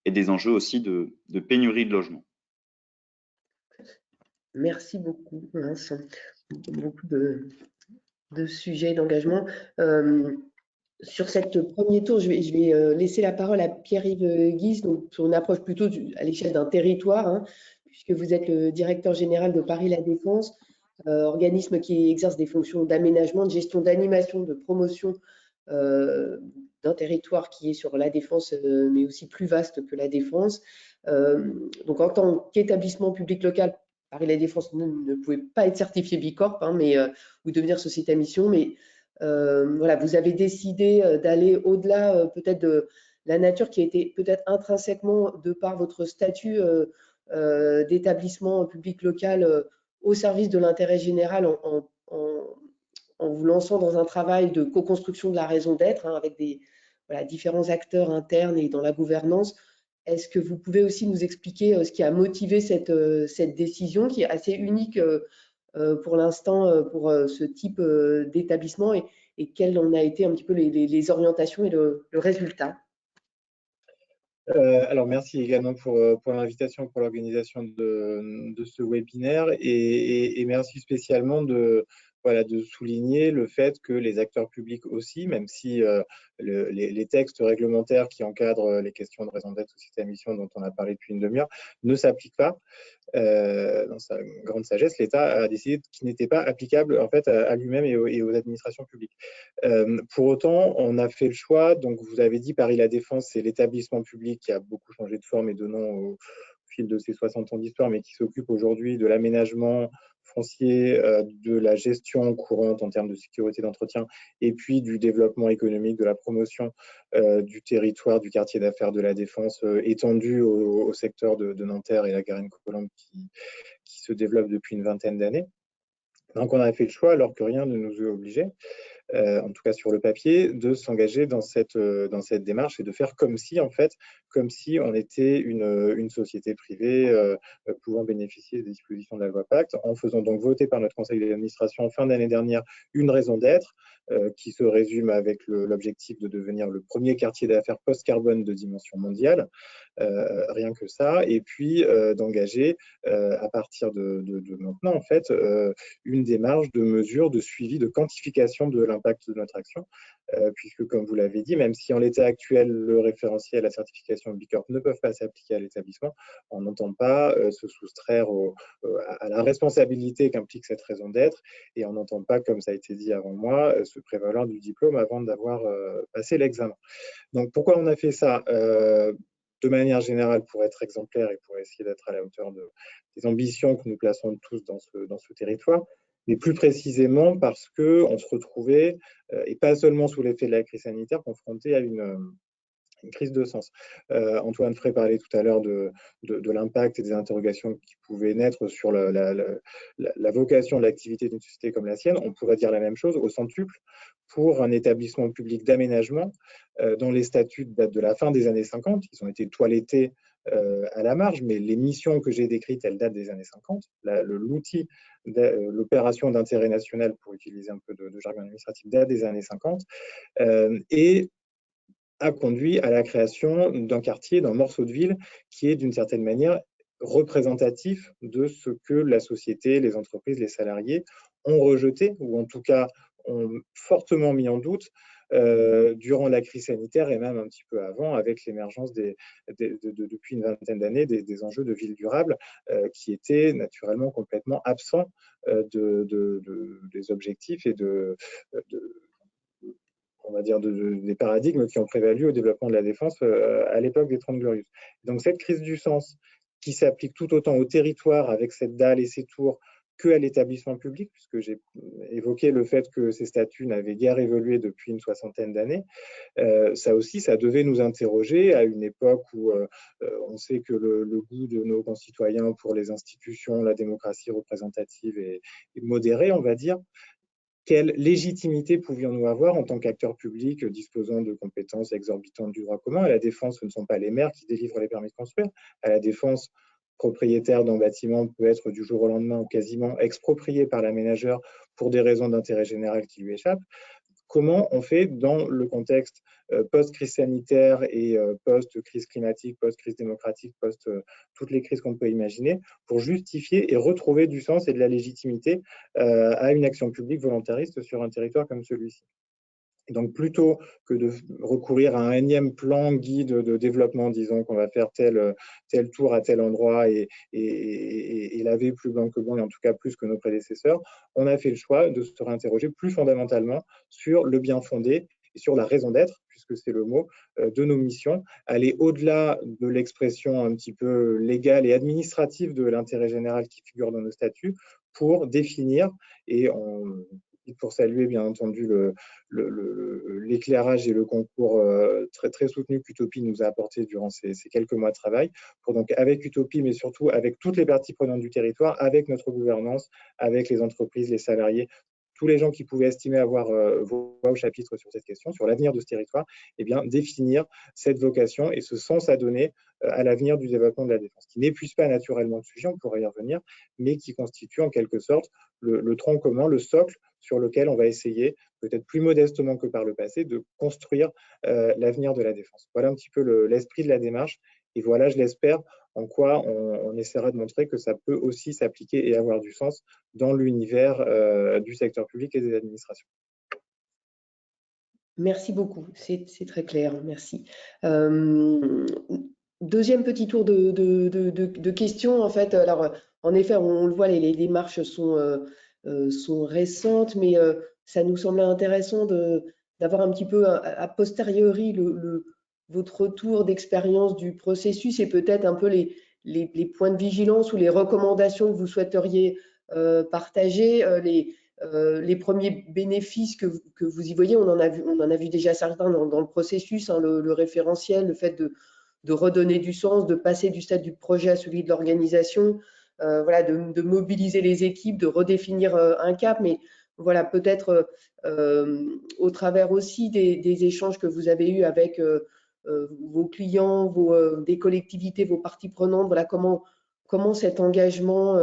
des enjeux aussi de pénurie de logements. Merci beaucoup, Vincent. Beaucoup de sujets d'engagement. Sur cette premier tour, je vais laisser la parole à Pierre-Yves Guise, donc sur une approche plutôt à l'échelle d'un territoire, hein, puisque vous êtes le directeur général de Paris La Défense, organisme qui exerce des fonctions d'aménagement, de gestion, d'animation, de promotion d'un territoire qui est sur la Défense, mais aussi plus vaste que la Défense. Donc en tant qu'établissement public local, Paris La Défense ne pouvait pas être certifié Bicorp, hein, ou devenir société à mission, mais voilà, vous avez décidé d'aller au-delà peut-être de la nature qui a été peut-être intrinsèquement, de par votre statut d'établissement public local, au service de l'intérêt général en vous lançant dans un travail de co-construction de la raison d'être, hein, avec différents acteurs internes et dans la gouvernance. Est-ce que vous pouvez aussi nous expliquer ce qui a motivé cette décision qui est assez unique pour l'instant pour ce type d'établissement et quelles en a été un petit peu les orientations et le résultat? Alors, merci également pour l'invitation, pour l'organisation de ce webinaire et merci spécialement de souligner le fait que les acteurs publics aussi, même si les textes réglementaires qui encadrent les questions de raison d'être, société à mission dont on a parlé depuis une demi-heure, ne s'appliquent pas. Dans sa grande sagesse, l'État a décidé qu'il n'était pas applicable en fait à lui-même et aux administrations publiques. Pour autant, on a fait le choix, donc vous avez dit Paris La Défense, c'est l'établissement public qui a beaucoup changé de forme et de nom au fil de ses 60 ans d'histoire, mais qui s'occupe aujourd'hui de l'aménagement foncier, de la gestion courante en termes de sécurité d'entretien, et puis du développement économique, de la promotion du territoire, du quartier d'affaires de la Défense, étendu au secteur de Nanterre et la Garenne-Colombes qui se développe depuis une vingtaine d'années. Donc on a fait le choix, alors que rien ne nous y obligeait, en tout cas sur le papier, de s'engager dans cette démarche et de faire comme si on était une société privée pouvant bénéficier des dispositions de la loi Pacte, en faisant donc voter par notre conseil d'administration en fin d'année dernière une raison d'être qui se résume avec l'objectif de devenir le premier quartier d'affaires post-carbone de dimension mondiale, rien que ça, et puis d'engager à partir de maintenant en fait une démarche de mesure, de suivi, de quantification de l'impact de notre action, puisque comme vous l'avez dit, même si en l'état actuel le référentiel, la certification Bicorp ne peuvent pas s'appliquer à l'établissement, on n'entend pas se soustraire à la responsabilité qu'implique cette raison d'être, et on n'entend pas, comme ça a été dit avant moi, se prévaloir du diplôme avant d'avoir passé l'examen. Donc pourquoi on a fait ça? De manière générale, pour être exemplaire et pour essayer d'être à la hauteur des ambitions que nous plaçons tous dans ce territoire, mais plus précisément parce qu'on se retrouvait, et pas seulement sous l'effet de la crise sanitaire, confronté à une crise de sens. Antoine Frey parlait tout à l'heure de l'impact et des interrogations qui pouvaient naître sur la vocation de l'activité d'une société comme la sienne. On pourrait dire la même chose au centuple pour un établissement public d'aménagement dont les statuts datent de la fin des années 50. Ils ont été toilettés à la marge, mais les missions que j'ai décrites, elles datent des années 50. L'outil, l'opération d'intérêt national, pour utiliser un peu de jargon administratif, date des années 50. Et a conduit à la création d'un quartier, d'un morceau de ville qui est d'une certaine manière représentatif de ce que la société, les entreprises, les salariés ont rejeté, ou en tout cas ont fortement mis en doute durant la crise sanitaire et même un petit peu avant, avec l'émergence depuis une vingtaine d'années des enjeux de ville durable qui étaient naturellement complètement absents des objectifs et on va dire des paradigmes qui ont prévalu au développement de la défense à l'époque des 30 Glorieuses. Donc cette crise du sens qui s'applique tout autant au territoire avec cette dalle et ses tours qu'à l'établissement public, puisque j'ai évoqué le fait que ces statuts n'avaient guère évolué depuis une soixantaine d'années, ça aussi, ça devait nous interroger à une époque où on sait que le goût de nos concitoyens pour les institutions, la démocratie représentative est modéré, on va dire. quelle légitimité pouvions-nous avoir en tant qu'acteurs publics disposant de compétences exorbitantes du droit commun? À la Défense, ce ne sont pas les maires qui délivrent les permis de construire. À la Défense, propriétaire d'un bâtiment peut être du jour au lendemain ou quasiment exproprié par l'aménageur pour des raisons d'intérêt général qui lui échappent. Comment on fait dans le contexte post-crise sanitaire et post-crise climatique, post-crise démocratique, toutes les crises qu'on peut imaginer, pour justifier et retrouver du sens et de la légitimité à une action publique volontariste sur un territoire comme celui-ci? Donc, plutôt que de recourir à un énième plan guide de développement, disons qu'on va faire tel tour à tel endroit et laver plus blanc que blanc, et en tout cas plus que nos prédécesseurs, on a fait le choix de se réinterroger plus fondamentalement sur le bien fondé et sur la raison d'être, puisque c'est le mot, de nos missions, aller au-delà de l'expression un petit peu légale et administrative de l'intérêt général qui figure dans nos statuts pour définir, et pour saluer bien entendu l'éclairage et le concours très, très soutenu qu'Utopie nous a apporté durant ces quelques mois de travail, pour donc avec Utopie, mais surtout avec toutes les parties prenantes du territoire, avec notre gouvernance, avec les entreprises, les salariés, tous les gens qui pouvaient estimer avoir voix au chapitre sur cette question, sur l'avenir de ce territoire, eh bien, définir cette vocation et ce sens à donner à l'avenir du développement de la défense, qui n'épuise pas naturellement le sujet, on pourrait y revenir, mais qui constitue en quelque sorte le tronc commun, le socle sur lequel on va essayer, peut-être plus modestement que par le passé, de construire l'avenir de la défense. Voilà un petit peu l'esprit de la démarche, et voilà, je l'espère, en quoi on essaiera de montrer que ça peut aussi s'appliquer et avoir du sens dans l'univers du secteur public et des administrations. Merci beaucoup, c'est très clair, merci. Deuxième petit tour de questions, en fait. Alors, en effet, on le voit, les démarches sont récentes, mais ça nous semblait intéressant d'avoir un petit peu a posteriori votre retour d'expérience du processus et peut-être un peu les points de vigilance ou les recommandations que vous souhaiteriez partager, les premiers bénéfices que vous y voyez. On en a vu déjà certains dans le processus, hein, le référentiel, le fait de redonner du sens, de passer du stade du projet à celui de l'organisation, voilà, de mobiliser les équipes, de redéfinir un cap, mais voilà, peut-être au travers aussi des échanges que vous avez eus avec vos clients, des collectivités, vos parties prenantes, voilà, comment cet engagement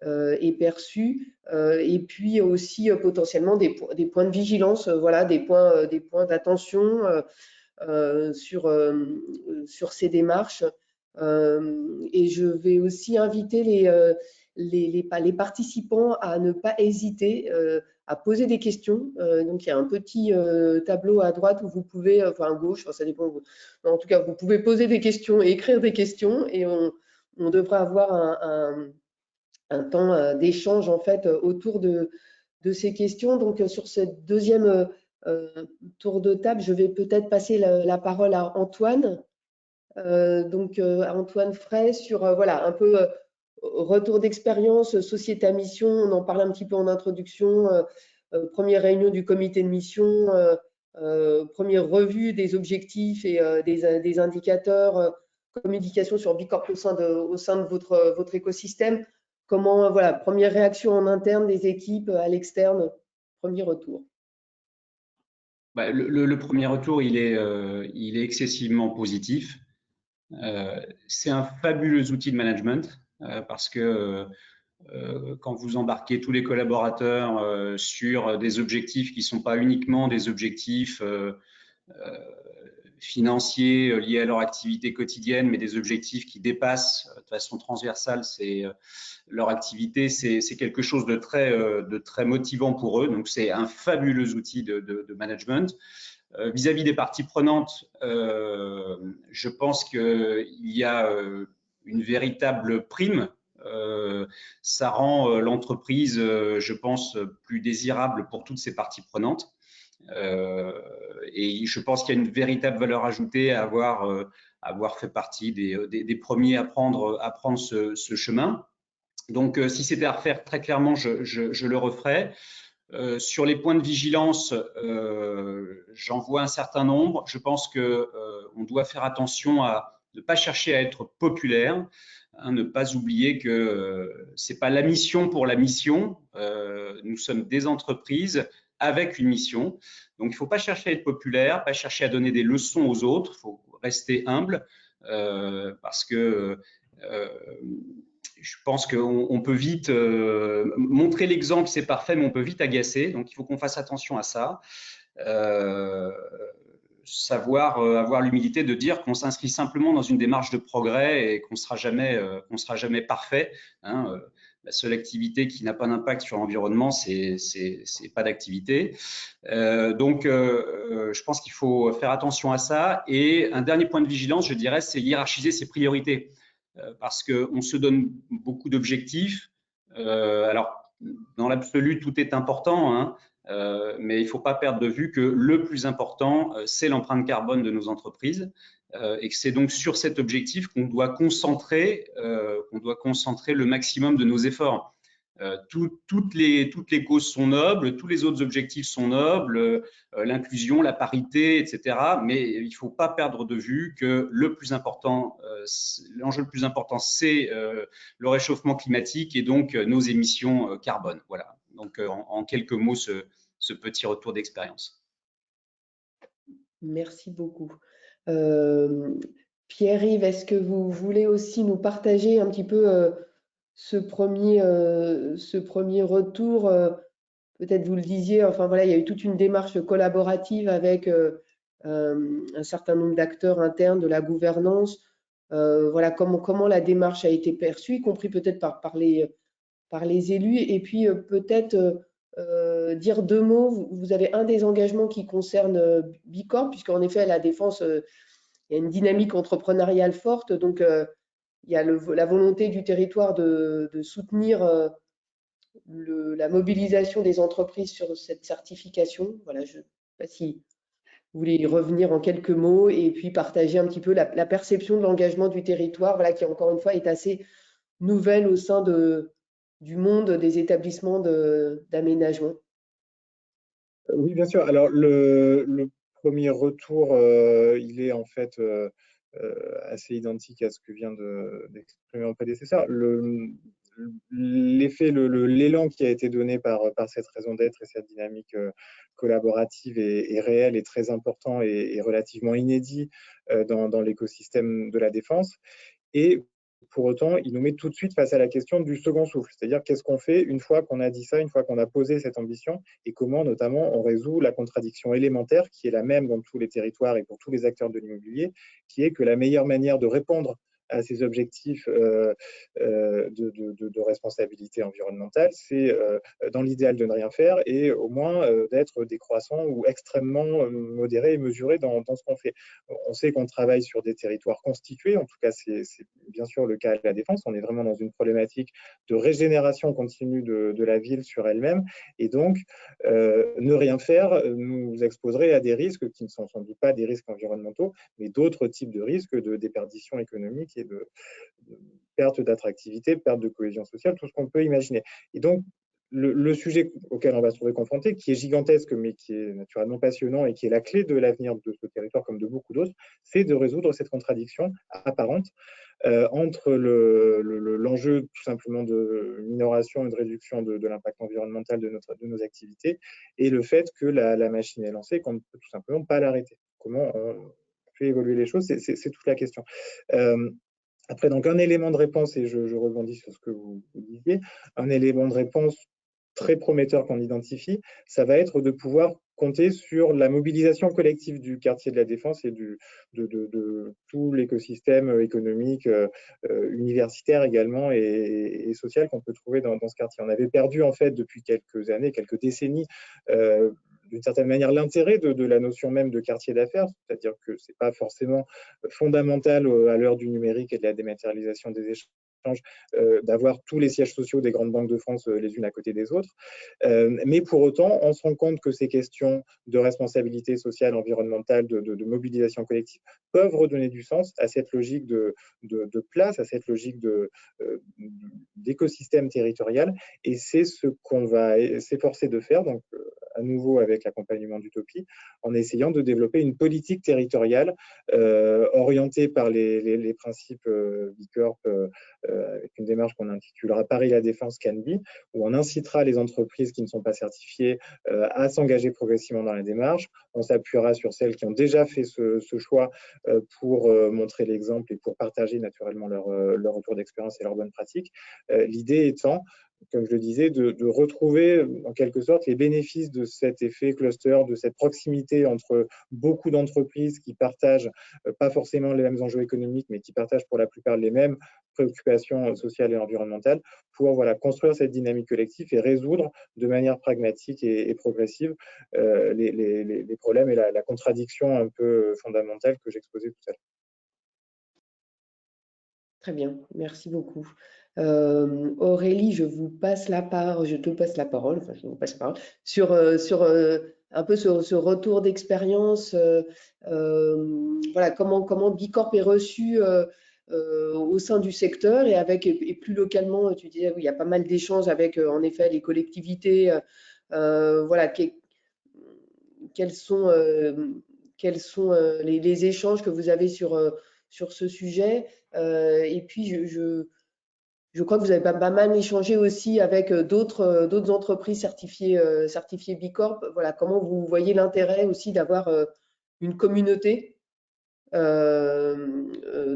est perçu, et puis aussi potentiellement des points de vigilance, voilà, des points d'attention sur ces démarches. Et je vais aussi inviter les participants à ne pas hésiter à poser des questions. Donc, il y a un petit tableau à droite où vous pouvez, enfin à gauche, ça dépend. En tout cas, vous pouvez poser des questions et écrire des questions, et on devrait avoir un temps d'échange en fait autour de ces questions. Donc, sur ce deuxième tour de table, je vais peut-être passer la parole à Antoine. À Antoine Frey sur voilà, un peu retour d'expérience, société à mission. On en parle un petit peu en introduction. Première réunion du comité de mission, première revue des objectifs et des indicateurs, communication sur Bicorp au sein de votre écosystème. Comment, voilà, première réaction en interne des équipes, à l'externe, premier retour. Le premier retour, il est excessivement positif. C'est un fabuleux outil de management parce que quand vous embarquez tous les collaborateurs sur des objectifs qui ne sont pas uniquement des objectifs financiers liés à leur activité quotidienne, mais des objectifs qui dépassent de façon transversale leur activité, c'est quelque chose de très motivant pour eux. Donc, c'est un fabuleux outil de management. Vis-à-vis des parties prenantes, je pense qu'il y a une véritable prime. Ça rend l'entreprise, je pense, plus désirable pour toutes ces parties prenantes. Et je pense qu'il y a une véritable valeur ajoutée à avoir fait partie des premiers à prendre ce chemin. Donc, si c'était à refaire, très clairement, je le referais. Sur les points de vigilance, j'en vois un certain nombre. Je pense qu'on doit faire attention à ne pas chercher à être populaire, hein, ne pas oublier que c'est pas la mission pour la mission. Nous sommes des entreprises avec une mission. Donc, il ne faut pas chercher à être populaire, pas chercher à donner des leçons aux autres. Il faut rester humble parce que je pense qu'on peut vite montrer l'exemple, c'est parfait, mais on peut vite agacer. Donc, il faut qu'on fasse attention à ça. Savoir avoir l'humilité de dire qu'on s'inscrit simplement dans une démarche de progrès et qu'on sera jamais parfait. Hein. La seule activité qui n'a pas d'impact sur l'environnement, c'est pas d'activité. Donc, je pense qu'il faut faire attention à ça. Et un dernier point de vigilance, je dirais, c'est hiérarchiser ses priorités. Parce qu'on se donne beaucoup d'objectifs. Alors, dans l'absolu, tout est important, hein, mais il ne faut pas perdre de vue que le plus important, c'est l'empreinte carbone de nos entreprises et que c'est donc sur cet objectif qu'on doit concentrer le maximum de nos efforts. Toutes les causes sont nobles, tous les autres objectifs sont nobles, l'inclusion, la parité, etc. Mais il ne faut pas perdre de vue que le plus important, l'enjeu le plus important, c'est le réchauffement climatique et donc nos émissions carbone. Voilà. Donc, en quelques mots, ce petit retour d'expérience. Merci beaucoup. Pierre-Yves, est-ce que vous voulez aussi nous partager un petit peu ce premier retour? Peut-être vous le disiez, enfin voilà, il y a eu toute une démarche collaborative avec un certain nombre d'acteurs internes de la gouvernance. Voilà, comment la démarche a été perçue, y compris peut-être par les élus. Et puis peut-être dire deux mots. Vous avez un des engagements qui concerne Bicorp, puisqu'en effet, la défense, il y a une dynamique entrepreneuriale forte. Donc, il y a la volonté du territoire de soutenir la mobilisation des entreprises sur cette certification. Voilà, je ne sais pas si vous voulez y revenir en quelques mots et puis partager un petit peu la perception de l'engagement du territoire, voilà, qui encore une fois est assez nouvelle au sein du monde des établissements d'aménagement. Oui, bien sûr. Alors, le premier retour, il est en fait assez identique à ce que vient d'exprimer mon prédécesseur. L'élan qui a été donné par cette raison d'être et cette dynamique collaborative est réel et très important et relativement inédit dans l'écosystème de la défense. Et pour autant, il nous met tout de suite face à la question du second souffle, c'est-à-dire qu'est-ce qu'on fait une fois qu'on a dit ça, une fois qu'on a posé cette ambition, et comment notamment on résout la contradiction élémentaire qui est la même dans tous les territoires et pour tous les acteurs de l'immobilier, qui est que la meilleure manière de répondre à ces objectifs de responsabilité environnementale, c'est dans l'idéal de ne rien faire et au moins d'être décroissant ou extrêmement modéré et mesuré dans ce qu'on fait. On sait qu'on travaille sur des territoires constitués, en tout cas c'est bien sûr le cas de la Défense, on est vraiment dans une problématique de régénération continue de la ville sur elle-même et donc ne rien faire nous exposerait à des risques qui ne sont sans doute pas des risques environnementaux, mais d'autres types de risques de déperdition économique et de perte d'attractivité, perte de cohésion sociale, tout ce qu'on peut imaginer. Et donc, le sujet auquel on va se trouver confronté, qui est gigantesque, mais qui est naturellement passionnant et qui est la clé de l'avenir de ce territoire comme de beaucoup d'autres, c'est de résoudre cette contradiction apparente entre l'enjeu tout simplement de minoration et de réduction de l'impact environnemental de nos activités et le fait que la machine est lancée, qu'on ne peut tout simplement pas l'arrêter. Comment on fait évoluer les choses, c'est toute la question. Après, donc un élément de réponse, et je rebondis sur ce que vous disiez, un élément de réponse très prometteur qu'on identifie, ça va être de pouvoir compter sur la mobilisation collective du quartier de la Défense et de tout l'écosystème économique, universitaire également et social qu'on peut trouver dans ce quartier. On avait perdu en fait depuis quelques années, quelques décennies, d'une certaine manière l'intérêt de la notion même de quartier d'affaires, c'est-à-dire que ce n'est pas forcément fondamental à l'heure du numérique et de la dématérialisation des échanges d'avoir tous les sièges sociaux des grandes banques de France les unes à côté des autres. Mais pour autant, on se rend compte que ces questions de responsabilité sociale, environnementale, de mobilisation collective peuvent redonner du sens à cette logique de place, à cette logique d'écosystème territorial. Et c'est ce qu'on va s'efforcer de faire donc, à nouveau avec l'accompagnement d'Utopie, en essayant de développer une politique territoriale orientée par les principes Bicorp, avec une démarche qu'on intitulera Paris La Défense Canby, où on incitera les entreprises qui ne sont pas certifiées à s'engager progressivement dans la démarche. On s'appuiera sur celles qui ont déjà fait ce choix pour montrer l'exemple et pour partager naturellement leur retour d'expérience et leurs bonnes pratiques. L'idée étant, comme je le disais, de retrouver en quelque sorte les bénéfices de cet effet cluster, de cette proximité entre beaucoup d'entreprises qui partagent pas forcément les mêmes enjeux économiques, mais qui partagent pour la plupart les mêmes préoccupations sociales et environnementales, pour construire cette dynamique collective et résoudre de manière pragmatique et progressive les problèmes et la contradiction un peu fondamentale que j'exposais tout à l'heure. Très bien, merci beaucoup. Aurélie, je te passe la parole, enfin, je vous passe la parole, sur un peu ce retour d'expérience, voilà, comment Bicorp est reçu au sein du secteur et plus localement, tu disais, oui, il y a pas mal d'échanges avec, en effet, les collectivités, voilà, quels sont les échanges que vous avez sur ce sujet. Et puis, je crois que vous avez pas mal échangé aussi avec d'autres entreprises certifiées Bicorp. Voilà, comment vous voyez l'intérêt aussi d'avoir une communauté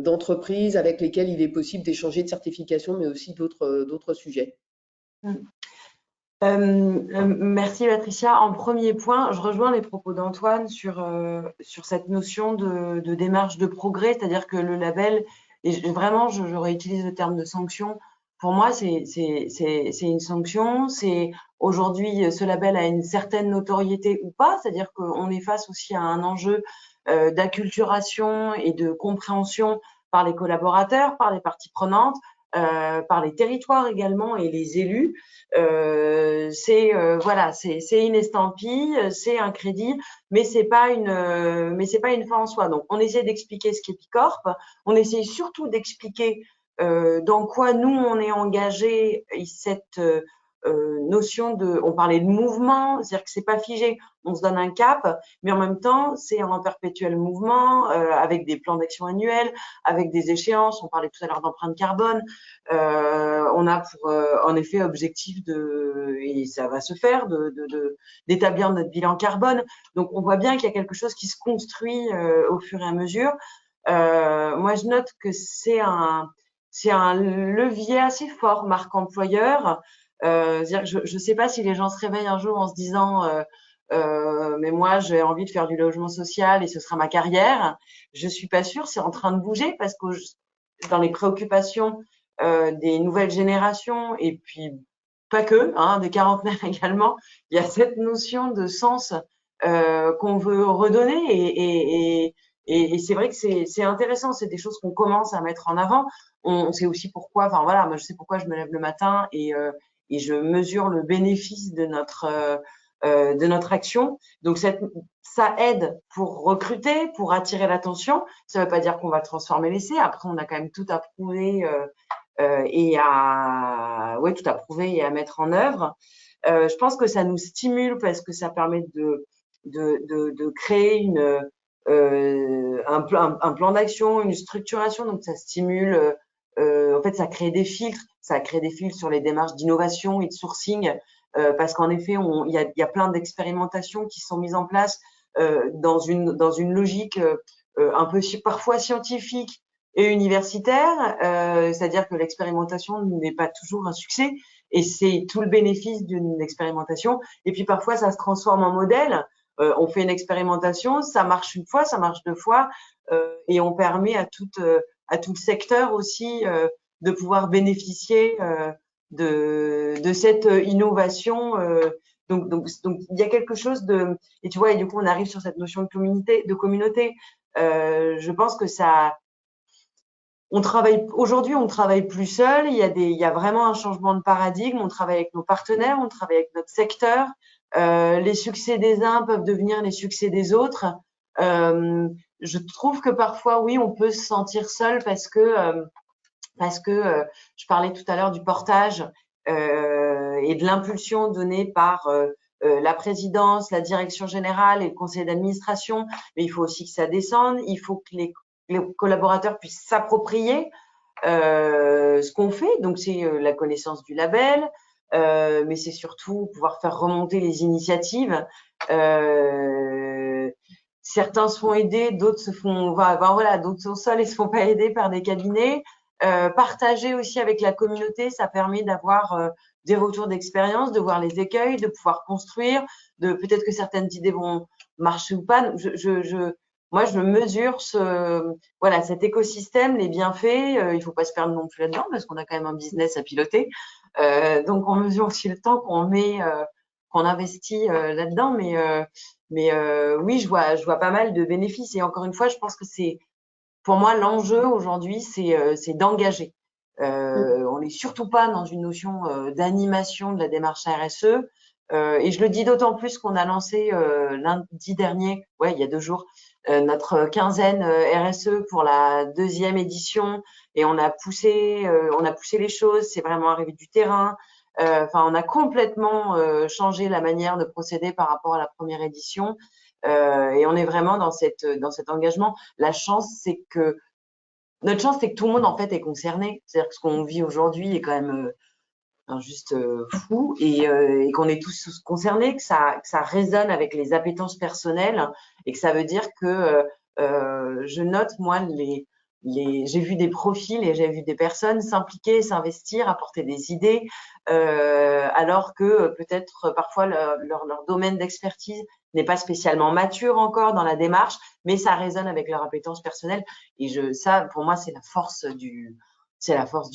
d'entreprises avec lesquelles il est possible d'échanger de certification, mais aussi d'autres sujets. Merci Patricia. En premier point, je rejoins les propos d'Antoine sur cette notion de démarche de progrès, c'est-à-dire que le label, et vraiment je réutilise le terme de sanction, pour moi c'est une sanction, c'est aujourd'hui ce label a une certaine notoriété ou pas, c'est-à-dire qu'on est face aussi à un enjeu d'acculturation et de compréhension par les collaborateurs, par les parties prenantes, par les territoires également et les élus. Voilà, c'est une estampille, c'est un crédit, mais c'est pas une fin en soi. Donc on essaie d'expliquer ce qu'est Bicorp, on essaie surtout d'expliquer dans quoi nous on est engagé, cette notion on parlait de mouvement, c'est-à-dire que c'est pas figé, on se donne un cap, mais en même temps c'est en perpétuel mouvement, avec des plans d'action annuels, avec des échéances. On parlait tout à l'heure d'empreinte carbone. On a pour en effet objectif et ça va se faire, d'établir notre bilan carbone. Donc on voit bien qu'il y a quelque chose qui se construit au fur et à mesure. Moi je note que c'est un levier assez fort, marque employeur. C'est-à-dire que je ne sais pas si les gens se réveillent un jour en se disant mais moi j'ai envie de faire du logement social et ce sera ma carrière. Je suis pas sûre, c'est en train de bouger parce que dans les préoccupations des nouvelles générations et puis pas que, des quarantenaires également, il y a cette notion de sens qu'on veut redonner et c'est vrai que c'est intéressant, c'est des choses qu'on commence à mettre en avant. On sait aussi pourquoi, enfin voilà, moi je sais pourquoi je me lève le matin et je mesure le bénéfice de notre action. Donc ça aide pour recruter, pour attirer l'attention. Ça ne veut pas dire qu'on va transformer l'essai. Après, on a quand même tout à prouver tout à prouver et à mettre en œuvre. Je pense que ça nous stimule parce que ça permet de créer un plan d'action, une structuration. Donc ça stimule. En fait, ça crée des filtres. Ça crée des filtres sur les démarches d'innovation et de sourcing. Parce qu'en effet, il y a plein d'expérimentations qui sont mises en place dans une logique un peu parfois scientifique et universitaire, c'est-à-dire que l'expérimentation n'est pas toujours un succès et c'est tout le bénéfice d'une expérimentation. Et puis parfois, ça se transforme en modèle. On fait une expérimentation, ça marche une fois, ça marche deux fois, et on permet à tout le secteur aussi de pouvoir bénéficier de cette innovation. Donc il y a quelque chose et tu vois, et du coup on arrive sur cette notion de communauté. Je pense que aujourd'hui on travaille plus seul. Il y a vraiment un changement de paradigme. On travaille avec nos partenaires, on travaille avec notre secteur. Les succès des uns peuvent devenir les succès des autres. Je trouve que parfois oui, on peut se sentir seul parce que je parlais tout à l'heure du portage et de l'impulsion donnée par la présidence, la direction générale et le conseil d'administration, mais il faut aussi que ça descende. Il faut que les collaborateurs puissent s'approprier ce qu'on fait. Donc, c'est la connaissance du label, mais c'est surtout pouvoir faire remonter les initiatives. Certains se font aider, d'autres se font, voilà, d'autres sont seuls et se font pas aider par des cabinets. Partager aussi avec la communauté, ça permet d'avoir des retours d'expérience, de voir les écueils, de pouvoir construire, de peut-être que certaines idées vont marcher ou pas. Moi, je mesure voilà, cet écosystème, les bienfaits. Il faut pas se perdre non plus là-dedans parce qu'on a quand même un business à piloter. Donc, on mesure aussi le temps qu'on met, qu'on investit là-dedans. Mais oui, je vois pas mal de bénéfices. Et encore une fois, je pense que c'est, pour moi, l'enjeu aujourd'hui, c'est d'engager. On n'est surtout pas dans une notion d'animation de la démarche RSE. Et je le dis d'autant plus qu'on a lancé lundi dernier, il y a 2 jours, notre quinzaine RSE pour la 2e édition. Et on a poussé les choses. C'est vraiment arrivé du terrain. On a complètement changé la manière de procéder par rapport à la première édition. Et on est vraiment dans cet engagement. Notre chance, c'est que tout le monde en fait est concerné. C'est-à-dire que ce qu'on vit aujourd'hui est quand même juste fou et qu'on est tous concernés, que ça résonne avec les appétences personnelles et que ça veut dire que je note moi j'ai vu des profils et j'ai vu des personnes s'impliquer, s'investir, apporter des idées, alors que peut-être parfois leur domaine d'expertise n'est pas spécialement mature encore dans la démarche, mais ça résonne avec leur appétence personnelle. Et ça, pour moi, c'est la force du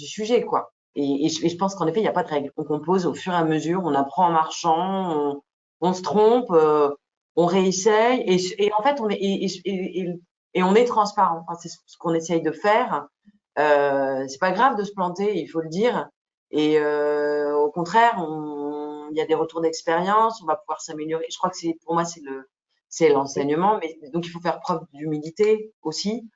sujet, quoi. Et je pense qu'en effet, il n'y a pas de règle. On compose au fur et à mesure, on apprend en marchant, on se trompe, on réessaye, et en fait, on est transparent. Enfin, c'est ce qu'on essaye de faire. C'est pas grave de se planter, il faut le dire. Et au contraire, il y a des retours d'expérience, on va pouvoir s'améliorer. Je crois que pour moi, c'est l'enseignement, mais donc il faut faire preuve d'humilité aussi.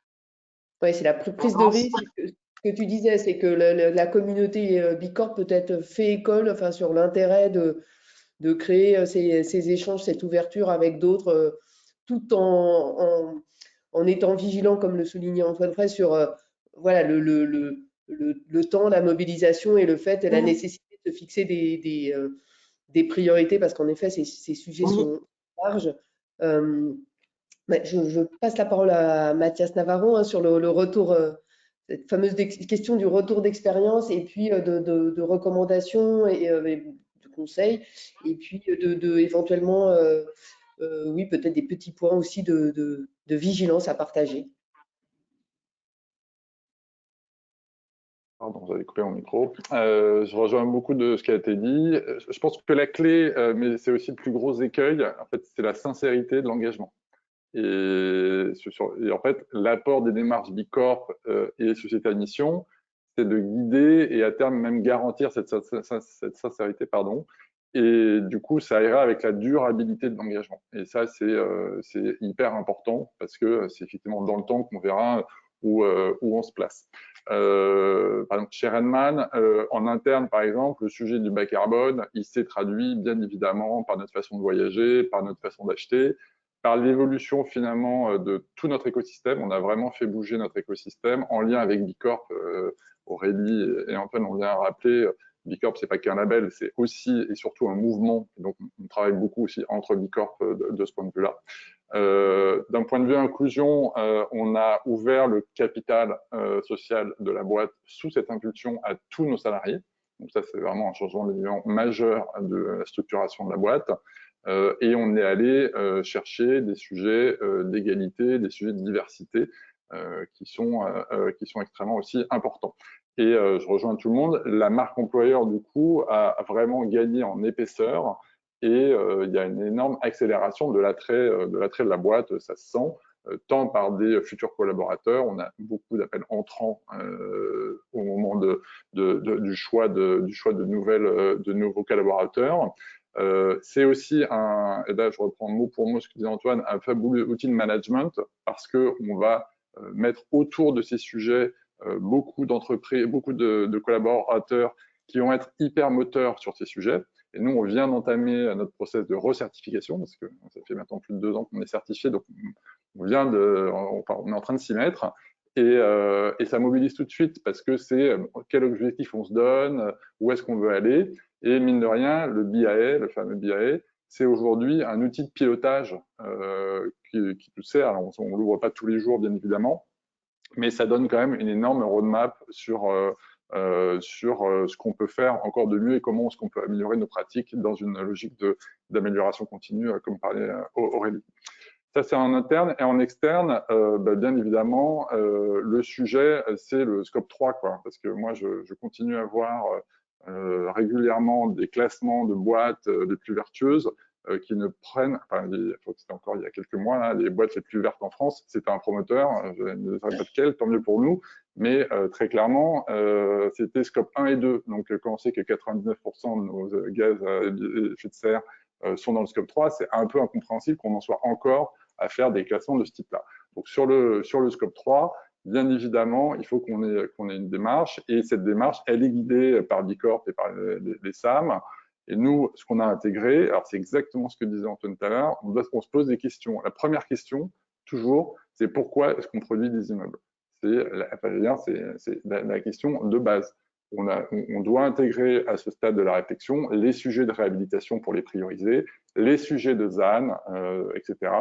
Oui, c'est la prise de risque. Ce que tu disais, c'est que la communauté Bicorp peut-être fait école, enfin, sur l'intérêt de créer ces échanges, cette ouverture avec d'autres, tout en étant vigilant, comme le soulignait Antoine Fraisse, sur voilà, le temps, la mobilisation et le fait, la nécessité de fixer des priorités, parce qu'en effet, ces sujets sont larges. Je passe la parole à Mathias Navarro sur le retour, cette fameuse question du retour d'expérience et puis de recommandations et de conseils, et puis éventuellement, oui, peut-être des petits points aussi de vigilance à partager. Pardon, j'avais coupé mon micro. Je rejoins beaucoup de ce qui a été dit. Je pense que la clé, mais c'est aussi le plus gros écueil, en fait, c'est la sincérité de l'engagement. Et en fait, l'apport des démarches Bicorp et sociétés à mission, c'est de guider et à terme même garantir cette sincérité, pardon. Et du coup, ça ira avec la durabilité de l'engagement. Et ça, c'est hyper important parce que c'est effectivement dans le temps qu'on verra où on se place. Par exemple, chez Renman, en interne, par exemple, le sujet du bas carbone, il s'est traduit bien évidemment par notre façon de voyager, par notre façon d'acheter, par l'évolution finalement de tout notre écosystème. On a vraiment fait bouger notre écosystème en lien avec Bicorp. Aurélie et Antoine ont bien rappelé, Bicorp, c'est pas qu'un label, c'est aussi et surtout un mouvement. Donc, on travaille beaucoup aussi entre Bicorp de ce point de vue-là. D'un point de vue inclusion, on a ouvert le capital social de la boîte sous cette impulsion à tous nos salariés. Donc ça, c'est vraiment un changement d'élément majeur de la structuration de la boîte. Et on est allé chercher des sujets d'égalité, des sujets de diversité qui sont extrêmement aussi importants. Et je rejoins tout le monde, la marque employeur, du coup, a vraiment gagné en épaisseur et il y a une énorme accélération de l'attrait de la boîte, ça se sent, tant par des futurs collaborateurs, on a beaucoup d'appels entrants au moment du choix de nouveaux collaborateurs. C'est aussi et là je reprends mot pour mot ce que disait Antoine, un fabuleux outil de management parce qu'on va mettre autour de ces sujets beaucoup d'entreprises, beaucoup de collaborateurs qui vont être hyper moteurs sur ces sujets. Et nous, on vient d'entamer notre process de recertification, parce que ça fait maintenant plus de 2 ans qu'on est certifié, donc on est en train de s'y mettre. Et ça mobilise tout de suite, parce que c'est quel objectif on se donne, où est-ce qu'on veut aller. Et mine de rien, le BIA, le fameux BIA, c'est aujourd'hui un outil de pilotage qui nous sert. Alors, on ne l'ouvre pas tous les jours, bien évidemment, mais ça donne quand même une énorme roadmap sur ce qu'on peut faire encore de mieux et comment est-ce qu'on peut améliorer nos pratiques dans une logique d'amélioration continue, comme parlait Aurélie. Ça, c'est en interne. Et en externe, bien évidemment, le sujet, c'est le scope 3, quoi, parce que moi, je continue à voir régulièrement des classements de boîtes les plus vertueuses qui ne prennent, enfin, c'était encore il y a quelques mois, là, les boîtes les plus vertes en France, c'était un promoteur, je ne sais pas lequel, tant mieux pour nous, mais très clairement, c'était scope 1 et 2. Donc, quand on sait que 99% de nos gaz à effet de serre sont dans le scope 3, c'est un peu incompréhensible qu'on en soit encore à faire des classements de ce type-là. Donc, sur le scope 3, bien évidemment, il faut qu'on ait une démarche, et cette démarche, elle est guidée par Bicorp et par les SAM. Et nous, ce qu'on a intégré, alors c'est exactement ce que disait Antoine tout à l'heure, on se pose des questions. La première question, toujours, c'est pourquoi est-ce qu'on produit des immeubles? C'est la question de base. On doit intégrer à ce stade de la réflexion les sujets de réhabilitation pour les prioriser, les sujets de ZAN, etc.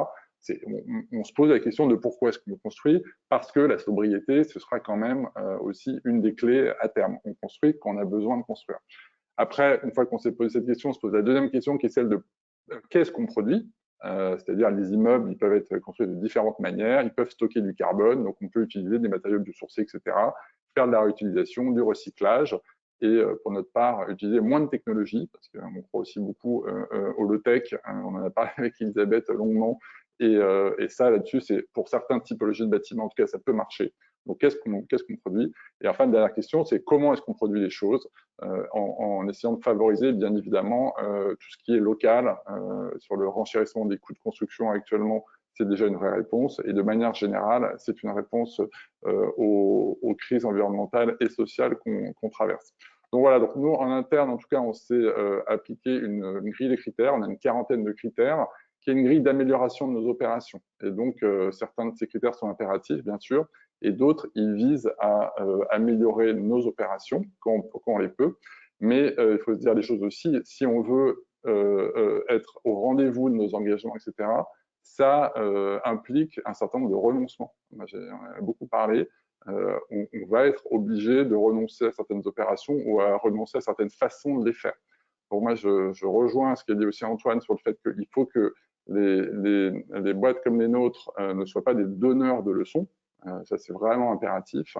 On se pose la question de pourquoi est-ce qu'on construit, parce que la sobriété, ce sera quand même aussi une des clés à terme. On construit quand on a besoin de construire. Après, une fois qu'on s'est posé cette question, on se pose la deuxième question qui est celle de qu'est-ce qu'on produit, c'est-à-dire les immeubles, ils peuvent être construits de différentes manières, ils peuvent stocker du carbone, donc on peut utiliser des matériaux biosourcés, etc., faire de la réutilisation, du recyclage, et pour notre part, utiliser moins de technologie, parce qu'on croit aussi beaucoup au low-tech, on en a parlé avec Elisabeth longuement, et ça, là-dessus, c'est pour certaines typologies de bâtiments, en tout cas, ça peut marcher. Donc, qu'est-ce qu'on produit? Et enfin, la dernière question, c'est comment est-ce qu'on produit les choses en essayant de favoriser, bien évidemment, tout ce qui est local. Sur le renchérissement des coûts de construction actuellement, c'est déjà une vraie réponse. Et de manière générale, c'est une réponse aux crises environnementales et sociales qu'on traverse. Donc voilà, donc nous, en interne, en tout cas, on s'est appliqué une grille de critères. On a une quarantaine de critères qui est une grille d'amélioration de nos opérations. Et donc, certains de ces critères sont impératifs, bien sûr, et d'autres, ils visent à améliorer nos opérations quand on les peut. Mais il faut se dire les choses aussi, si on veut être au rendez-vous de nos engagements, etc., ça implique un certain nombre de renoncements. Moi, j'en ai beaucoup parlé. On va être obligé de renoncer à certaines opérations ou à renoncer à certaines façons de les faire. Pour moi, je rejoins ce qu'a dit aussi Antoine sur le fait qu'il faut que les boîtes comme les nôtres ne soient pas des donneurs de leçons. Ça, c'est vraiment impératif.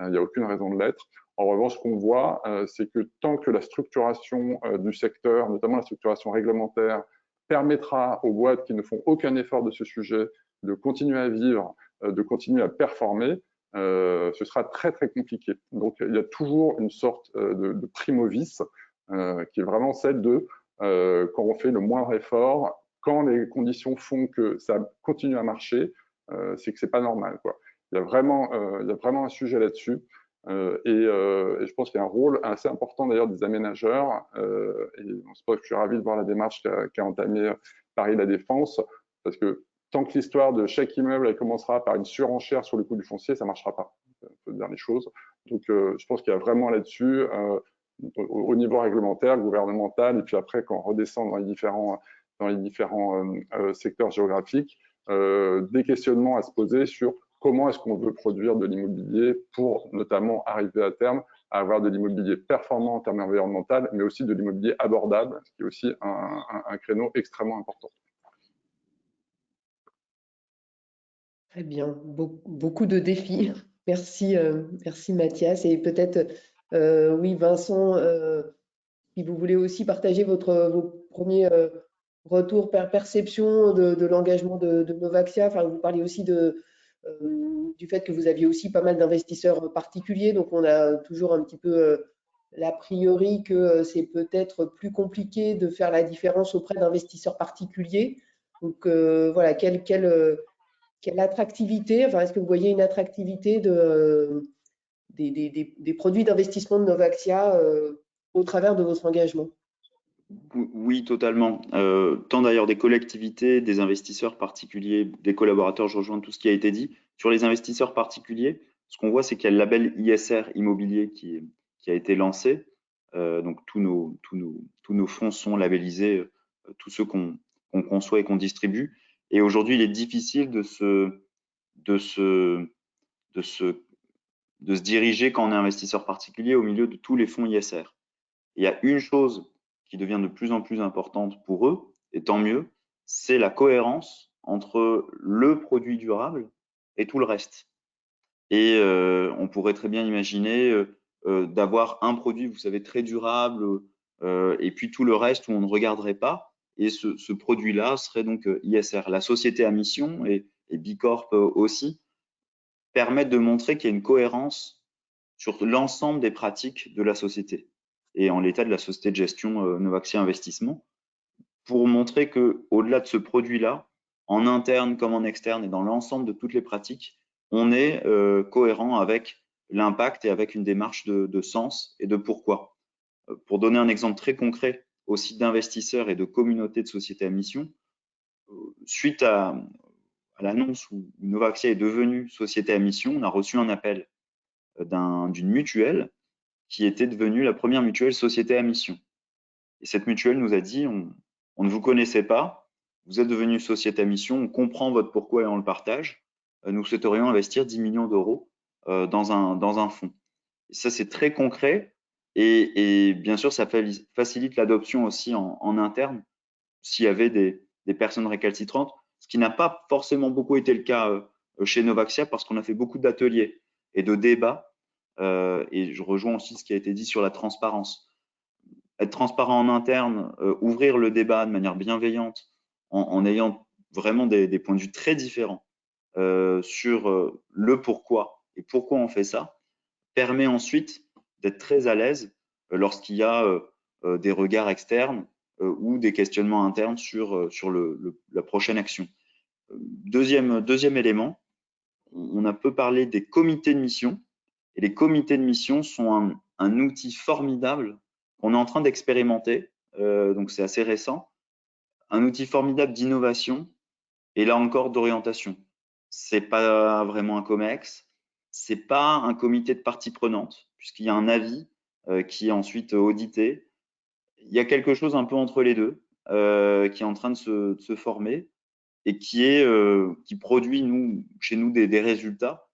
Il n'y a aucune raison de l'être. En revanche, ce qu'on voit, c'est que tant que la structuration du secteur, notamment la structuration réglementaire, permettra aux boîtes qui ne font aucun effort de ce sujet de continuer à vivre, de continuer à performer, ce sera très, très compliqué. Donc, il y a toujours une sorte de primo-vice qui est vraiment celle de quand on fait le moindre effort, quand les conditions font que ça continue à marcher, c'est que c'est pas normal, quoi. Il y a vraiment un sujet là-dessus. Et je pense qu'il y a un rôle assez important d'ailleurs des aménageurs. Et je suis ravi de voir la démarche qu'a entamée Paris La Défense, parce que tant que l'histoire de chaque immeuble elle commencera par une surenchère sur le coût du foncier, ça ne marchera pas. Il faut dire les choses. Donc, je pense qu'il y a vraiment là-dessus, au niveau réglementaire, gouvernemental, et puis après, quand on redescend dans les différents secteurs géographiques, des questionnements à se poser sur comment est-ce qu'on veut produire de l'immobilier pour notamment arriver à terme à avoir de l'immobilier performant en termes environnementaux, mais aussi de l'immobilier abordable, ce qui est aussi un créneau extrêmement important. Très bien, beaucoup de défis. Merci, merci Mathias. Et peut-être, oui, Vincent, si vous voulez aussi partager vos premiers retours, perception de l'engagement de Novaxia. Enfin, vous parliez aussi du fait que vous aviez aussi pas mal d'investisseurs particuliers. Donc, on a toujours un petit peu l'a priori que c'est peut-être plus compliqué de faire la différence auprès d'investisseurs particuliers. Donc, voilà, quelle attractivité, enfin, est-ce que vous voyez une attractivité des produits d'investissement de Novaxia au travers de votre engagement? Oui, totalement. Tant d'ailleurs des collectivités, des investisseurs particuliers, des collaborateurs, je rejoins tout ce qui a été dit. Sur les investisseurs particuliers, ce qu'on voit, c'est qu'il y a le label ISR immobilier qui a été lancé. Donc tous nos fonds sont labellisés, tous ceux qu'on conçoit et qu'on distribue. Et aujourd'hui, il est difficile de se diriger quand on est investisseur particulier au milieu de tous les fonds ISR. Il y a une chose qui devient de plus en plus importante pour eux, et tant mieux, c'est la cohérence entre le produit durable et tout le reste. Et on pourrait très bien imaginer d'avoir un produit, vous savez, très durable, et puis tout le reste où on ne regarderait pas. Et ce produit-là serait donc ISR. La société à mission et Bicorp aussi permettent de montrer qu'il y a une cohérence sur l'ensemble des pratiques de la société et en l'état de la société de gestion Novaxia Investissement, pour montrer que au-delà de ce produit-là, en interne comme en externe et dans l'ensemble de toutes les pratiques, on est cohérent avec l'impact et avec une démarche de sens et de pourquoi. Pour donner un exemple très concret aussi d'investisseurs et de communautés de sociétés à mission, suite à l'annonce où Novaxia est devenue société à mission, on a reçu un appel d'une mutuelle qui était devenue la première mutuelle société à mission. Et cette mutuelle nous a dit, on ne vous connaissait pas, vous êtes devenu société à mission, on comprend votre pourquoi et on le partage, nous souhaiterions investir 10 millions d'euros dans un fonds. Et ça, c'est très concret et bien sûr, ça facilite l'adoption aussi en interne s'il y avait des personnes récalcitrantes, ce qui n'a pas forcément beaucoup été le cas chez Novaxia parce qu'on a fait beaucoup d'ateliers et de débats. Et je rejoins aussi ce qui a été dit sur la transparence. Être transparent en interne, ouvrir le débat de manière bienveillante en ayant vraiment des points de vue très différents sur le pourquoi et pourquoi on fait ça, permet ensuite d'être très à l'aise lorsqu'il y a des regards externes ou des questionnements internes sur la prochaine action. Deuxième élément, on a peu parlé des comités de mission. Et les comités de mission sont un outil formidable qu'on est en train d'expérimenter, donc c'est assez récent, un outil formidable d'innovation et là encore d'orientation. C'est pas vraiment un COMEX, c'est pas un comité de parties prenantes, puisqu'il y a un avis qui est ensuite audité. Il y a quelque chose un peu entre les deux qui est en train de se former et qui produit chez nous des résultats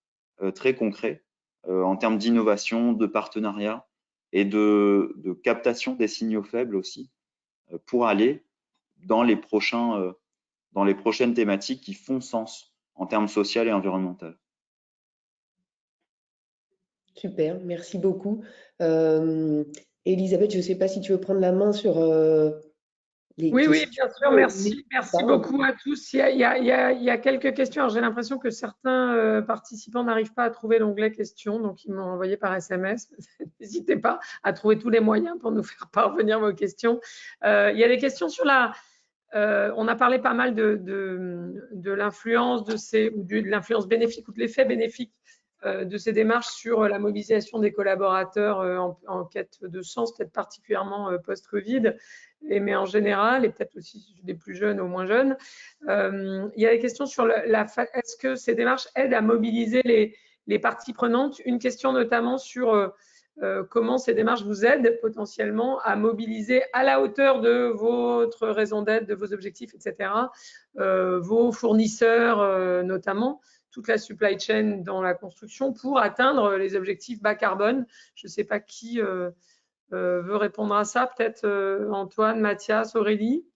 très concrets en termes d'innovation, de partenariat et de captation des signaux faibles aussi pour aller dans les prochaines thématiques qui font sens en termes social et environnemental. Super, merci beaucoup. Elisabeth, je ne sais pas si tu veux prendre la main sur les Oui, questions. oui, bien sûr, merci. Merci beaucoup à tous. Il y a quelques questions. J'ai l'impression que certains participants n'arrivent pas à trouver l'onglet questions, donc ils m'ont envoyé par SMS. N'hésitez pas à trouver tous les moyens pour nous faire parvenir vos questions. Il y a des questions sur on a parlé pas mal de l'influence de l'influence bénéfique ou de l'effet bénéfique de ces démarches sur la mobilisation des collaborateurs en quête de sens, peut-être particulièrement post-Covid, mais en général, et peut-être aussi des plus jeunes aux moins jeunes. Il y a des questions sur est-ce que ces démarches aident à mobiliser les parties prenantes? Une question notamment sur comment ces démarches vous aident potentiellement à mobiliser à la hauteur de votre raison d'être, de vos objectifs, etc., vos fournisseurs notamment, toute la supply chain dans la construction pour atteindre les objectifs bas carbone. Je ne sais pas qui veut répondre à ça, peut-être Antoine, Mathias, Aurélie.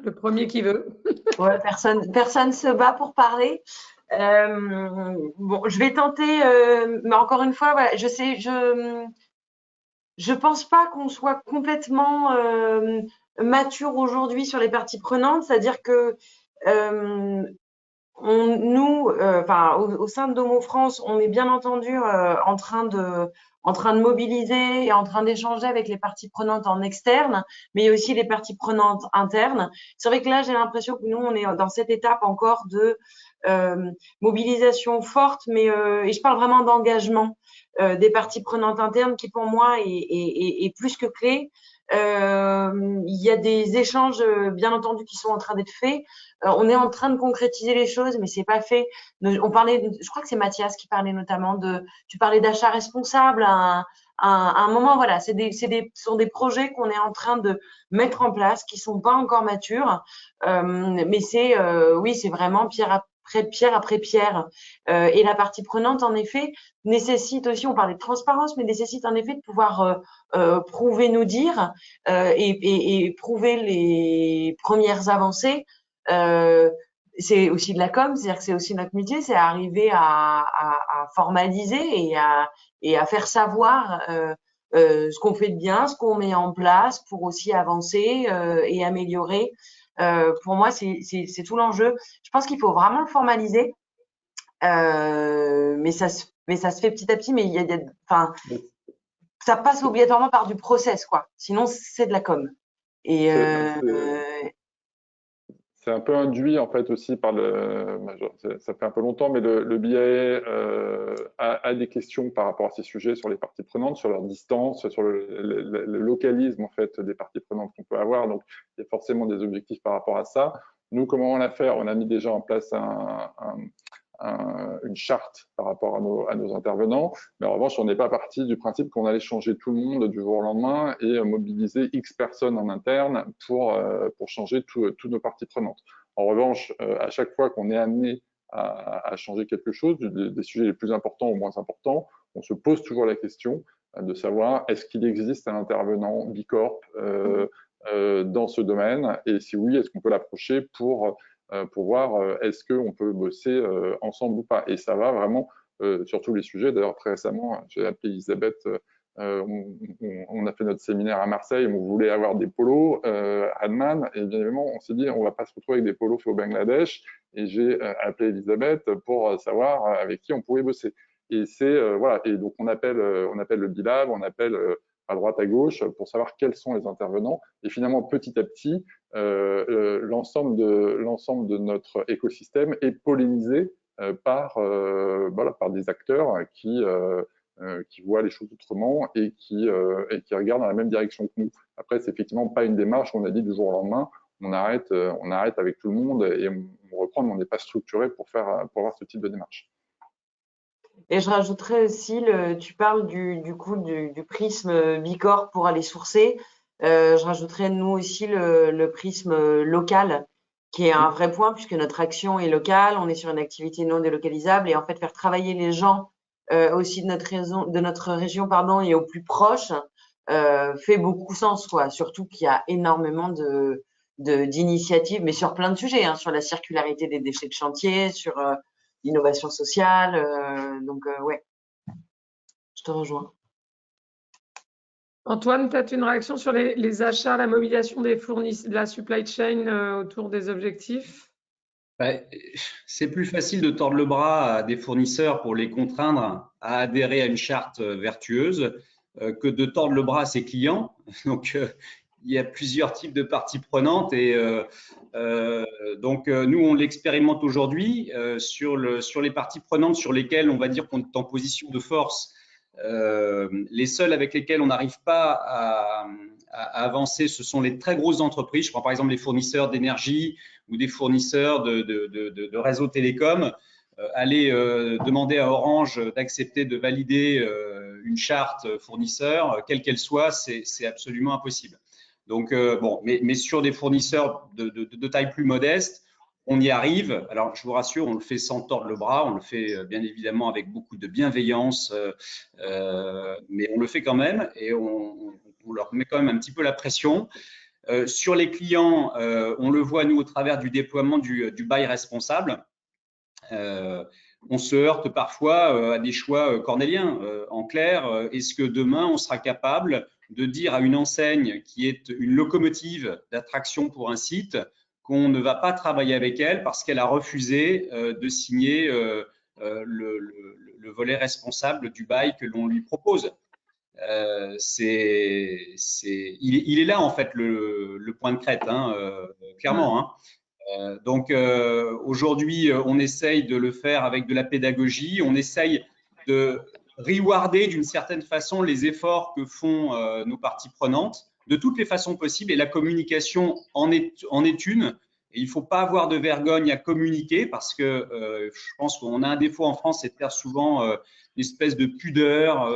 Le premier qui veut. Ouais, personne se bat pour parler. Bon, je vais tenter, mais encore une fois, voilà, je pense pas qu'on soit complètement mature aujourd'hui sur les parties prenantes, c'est-à-dire que au sein de Domo France, on est bien entendu en train de mobiliser et en train d'échanger avec les parties prenantes en externe, mais il y a aussi les parties prenantes internes. C'est vrai que là, j'ai l'impression que nous, on est dans cette étape encore de mobilisation forte, mais et je parle vraiment d'engagement des parties prenantes internes qui, pour moi, est plus que clé. Il y a des échanges, bien entendu, qui sont en train d'être faits. On est en train de concrétiser les choses, mais c'est pas fait. On parlait, je crois que c'est Mathias qui parlait notamment tu parlais d'achat responsable. À un moment, voilà, ce sont des projets qu'on est en train de mettre en place, qui sont pas encore matures, mais oui, c'est vraiment pierre après pierre. Et la partie prenante, en effet, nécessite aussi, on parlait de transparence, mais nécessite en effet de pouvoir prouver nos dires et prouver les premières avancées. C'est aussi de la com, c'est-à-dire que c'est aussi notre métier, c'est arriver à formaliser et à faire savoir ce qu'on fait de bien, ce qu'on met en place pour aussi avancer et améliorer. Pour moi, c'est tout l'enjeu. Je pense qu'il faut vraiment le formaliser, mais ça se fait petit à petit. Mais enfin, ça passe obligatoirement par du process, quoi. Sinon, c'est de la com. Et c'est un peu induit en fait aussi par ça fait un peu longtemps, mais le BIA a des questions par rapport à ces sujets sur les parties prenantes, sur leur distance, sur le localisme en fait des parties prenantes qu'on peut avoir. Donc il y a forcément des objectifs par rapport à ça. Nous, comment on l'a fait? On a mis déjà en place une charte par rapport à nos intervenants, mais en revanche, on n'est pas parti du principe qu'on allait changer tout le monde du jour au lendemain et mobiliser X personnes en interne pour changer toutes nos parties prenantes. En revanche, à chaque fois qu'on est amené à changer quelque chose, des sujets les plus importants ou moins importants, on se pose toujours la question de savoir est-ce qu'il existe un intervenant Bicorp dans ce domaine, et si oui, est-ce qu'on peut l'approcher pour voir est-ce qu'on peut bosser ensemble ou pas. Et ça va vraiment sur tous les sujets. D'ailleurs, très récemment, j'ai appelé Elisabeth, on a fait notre séminaire à Marseille, on voulait avoir des polos à Amman, et bien évidemment, on s'est dit, on ne va pas se retrouver avec des polos faits au Bangladesh, et j'ai appelé Elisabeth pour savoir avec qui on pouvait bosser. Et voilà, et donc on appelle le Bilab, on appelle à droite, à gauche, pour savoir quels sont les intervenants. Et finalement, petit à petit, l'ensemble de notre écosystème est pollinisé par des acteurs qui voient les choses autrement et qui regardent dans la même direction que nous. Après, c'est effectivement pas une démarche où on a dit du jour au lendemain, on arrête avec tout le monde et on reprend, mais on n'est pas structuré pour avoir ce type de démarche. Et je rajouterais aussi, tu parles du prisme Bicorp pour aller sourcer. Je rajouterais nous aussi le prisme local, qui est un vrai point puisque notre action est locale, on est sur une activité non délocalisable et en fait faire travailler les gens aussi de notre région et au plus proche fait beaucoup sens, quoi. Surtout qu'il y a énormément d'initiatives, mais sur plein de sujets, hein, sur la circularité des déchets de chantier, sur l'innovation sociale. Donc, ouais, je te rejoins. Antoine, peut-être une réaction sur les achats, la mobilisation des fournisseurs, de la supply chain autour des objectifs? C'est plus facile de tordre le bras à des fournisseurs pour les contraindre à adhérer à une charte vertueuse que de tordre le bras à ses clients. Donc, il y a plusieurs types de parties prenantes et donc nous, on l'expérimente aujourd'hui sur les parties prenantes sur lesquelles on va dire qu'on est en position de force. Les seuls avec lesquels on n'arrive pas à avancer, ce sont les très grosses entreprises. Je prends par exemple les fournisseurs d'énergie ou des fournisseurs de réseaux télécoms. Aller demander à Orange d'accepter de valider une charte fournisseur, quelle qu'elle soit, c'est absolument impossible. Donc, mais sur des fournisseurs de taille plus modeste, on y arrive. Alors, je vous rassure, on le fait sans tordre le bras, on le fait bien évidemment avec beaucoup de bienveillance, mais on le fait quand même et on leur met quand même un petit peu la pression. Sur les clients, on le voit nous au travers du déploiement du bail responsable. On se heurte parfois à des choix cornéliens. En clair, est-ce que demain, on sera capable de dire à une enseigne qui est une locomotive d'attraction pour un site qu'on ne va pas travailler avec elle parce qu'elle a refusé de signer le volet responsable du bail que l'on lui propose? Il est là en fait le point de crête, hein, clairement. Hein. Donc aujourd'hui, on essaye de le faire avec de la pédagogie, on essaye de rewarder d'une certaine façon les efforts que font nos parties prenantes de toutes les façons possibles, et la communication en est une. Et il ne faut pas avoir de vergogne à communiquer, parce que je pense qu'on a un défaut en France, c'est de faire souvent une espèce de pudeur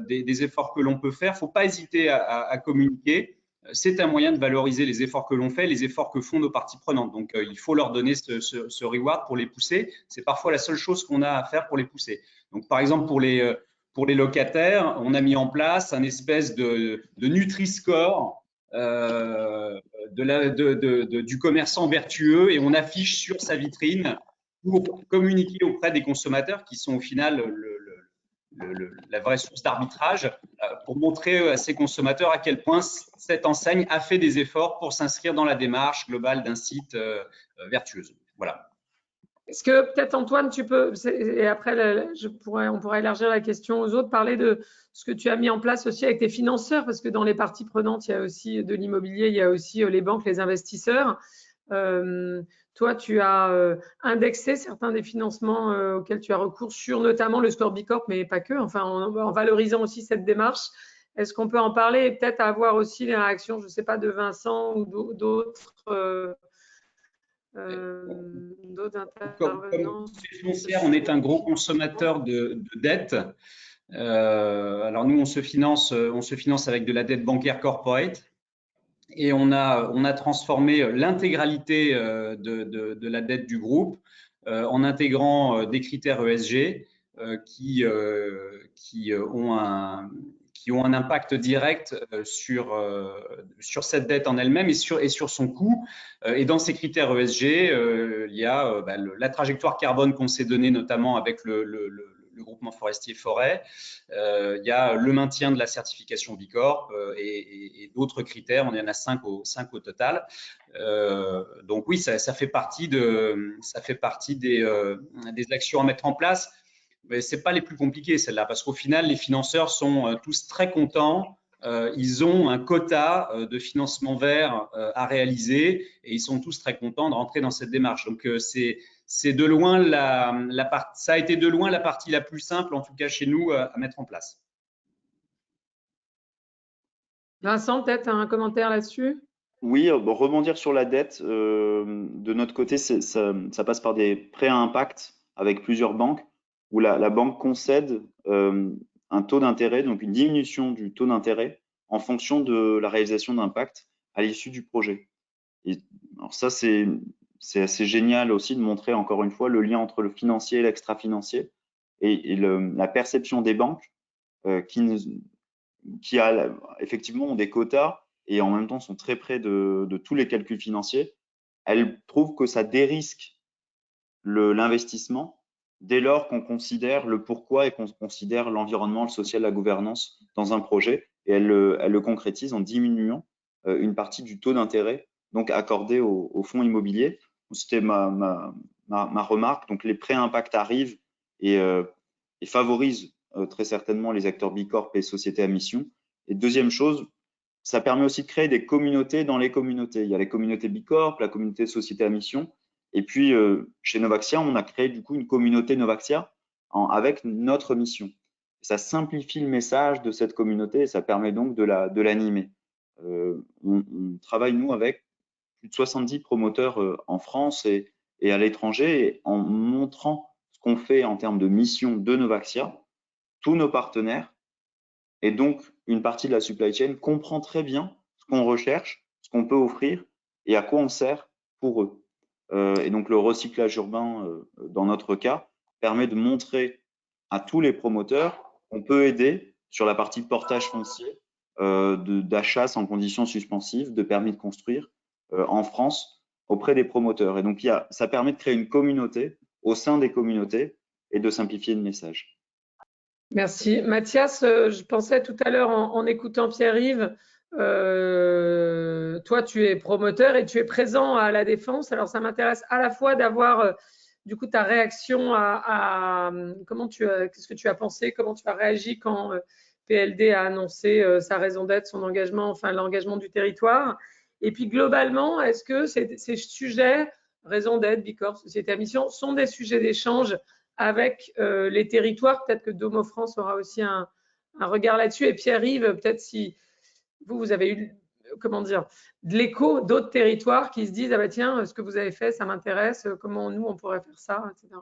des efforts que l'on peut faire. Il ne faut pas hésiter à communiquer. C'est un moyen de valoriser les efforts que l'on fait, les efforts que font nos parties prenantes. Donc, il faut leur donner ce reward pour les pousser. C'est parfois la seule chose qu'on a à faire pour les pousser. Donc, par exemple, pour les locataires, on a mis en place un espèce de Nutri-Score du commerçant vertueux, et on affiche sur sa vitrine pour communiquer auprès des consommateurs, qui sont au final la vraie source d'arbitrage, pour montrer à ces consommateurs à quel point cette enseigne a fait des efforts pour s'inscrire dans la démarche globale d'un site vertueuse. Voilà. Est-ce que peut-être Antoine, tu peux, et après on pourra élargir la question aux autres, parler de ce que tu as mis en place aussi avec tes financeurs, parce que dans les parties prenantes, il y a aussi de l'immobilier, il y a aussi les banques, les investisseurs. Toi, tu as indexé certains des financements auxquels tu as recours sur notamment le score Bicorp, mais pas que, enfin en valorisant aussi cette démarche. Est-ce qu'on peut en parler et peut-être avoir aussi les réactions, je ne sais pas, de Vincent ou d'autres intervenants? Comme foncière, on est un gros consommateur de dettes. Alors nous, on se finance avec de la dette bancaire corporate. Et on a transformé l'intégralité de la dette du groupe en intégrant des critères ESG qui ont un impact direct sur cette dette en elle-même et sur son coût. Et dans ces critères ESG, il y a la trajectoire carbone qu'on s'est donnée, notamment avec le groupement forestier forêt. Il y a le maintien de la certification Bicorp et d'autres critères. On en a 5 au total. Donc oui, ça fait partie des actions à mettre en place. Mais ce n'est pas les plus compliquées, celles-là, parce qu'au final, les financeurs sont tous très contents. Ils ont un quota de financement vert à réaliser, et ils sont tous très contents de rentrer dans cette démarche. Donc, c'est de loin ça a été de loin la partie la plus simple, en tout cas chez nous, à mettre en place. Vincent, peut-être un commentaire là-dessus? Oui, rebondir sur la dette, de notre côté, ça passe par des prêts à impact avec plusieurs banques, où la banque concède un taux d'intérêt, donc une diminution du taux d'intérêt en fonction de la réalisation d'impact à l'issue du projet. Et alors ça, c'est assez génial aussi de montrer encore une fois le lien entre le financier et l'extra-financier, et la perception des banques qui effectivement ont des quotas et en même temps sont très près de tous les calculs financiers. Elles trouvent que ça dérisque l'investissement dès lors qu'on considère le pourquoi et qu'on considère l'environnement, le social, la gouvernance dans un projet, et elles le concrétisent en diminuant une partie du taux d'intérêt donc accordé au fonds immobilier. C'était ma remarque. Donc les prêts à impact arrivent et favorisent très certainement les acteurs Bicorp et sociétés à mission. Et deuxième chose, ça permet aussi de créer des communautés dans les communautés. Il y a les communautés Bicorp, la communauté société à mission. Et puis, chez Novaxia, on a créé du coup une communauté Novaxia avec notre mission. Ça simplifie le message de cette communauté et ça permet donc de l'animer. On travaille, nous, avec plus de 70 promoteurs en France et à l'étranger, en montrant ce qu'on fait en termes de mission de Novaxia. Tous nos partenaires et donc une partie de la supply chain comprend très bien ce qu'on recherche, ce qu'on peut offrir et à quoi on sert pour eux. Et donc le recyclage urbain, dans notre cas, permet de montrer à tous les promoteurs qu'on peut aider sur la partie portage foncier, d'achat sans conditions suspensives, de permis de construire en France auprès des promoteurs. Et donc ça permet de créer une communauté au sein des communautés et de simplifier le message. Merci. Mathias, je pensais tout à l'heure en écoutant Pierre-Yves, toi tu es promoteur et tu es présent à la Défense. Alors ça m'intéresse à la fois d'avoir du coup ta réaction qu'est-ce que tu as pensé, comment tu as réagi quand PLD a annoncé sa raison d'être, son engagement, enfin l'engagement du territoire. Et puis globalement, est-ce que ces sujets, raison d'être, Bicorp, société à mission, sont des sujets d'échange avec les territoires? Peut-être que Domo France aura aussi un regard là-dessus. Et Pierre-Yves, peut-être si vous avez eu, comment dire, de l'écho d'autres territoires qui se disent, ah bah tiens, ce que vous avez fait, ça m'intéresse, comment nous, on pourrait faire ça, etc.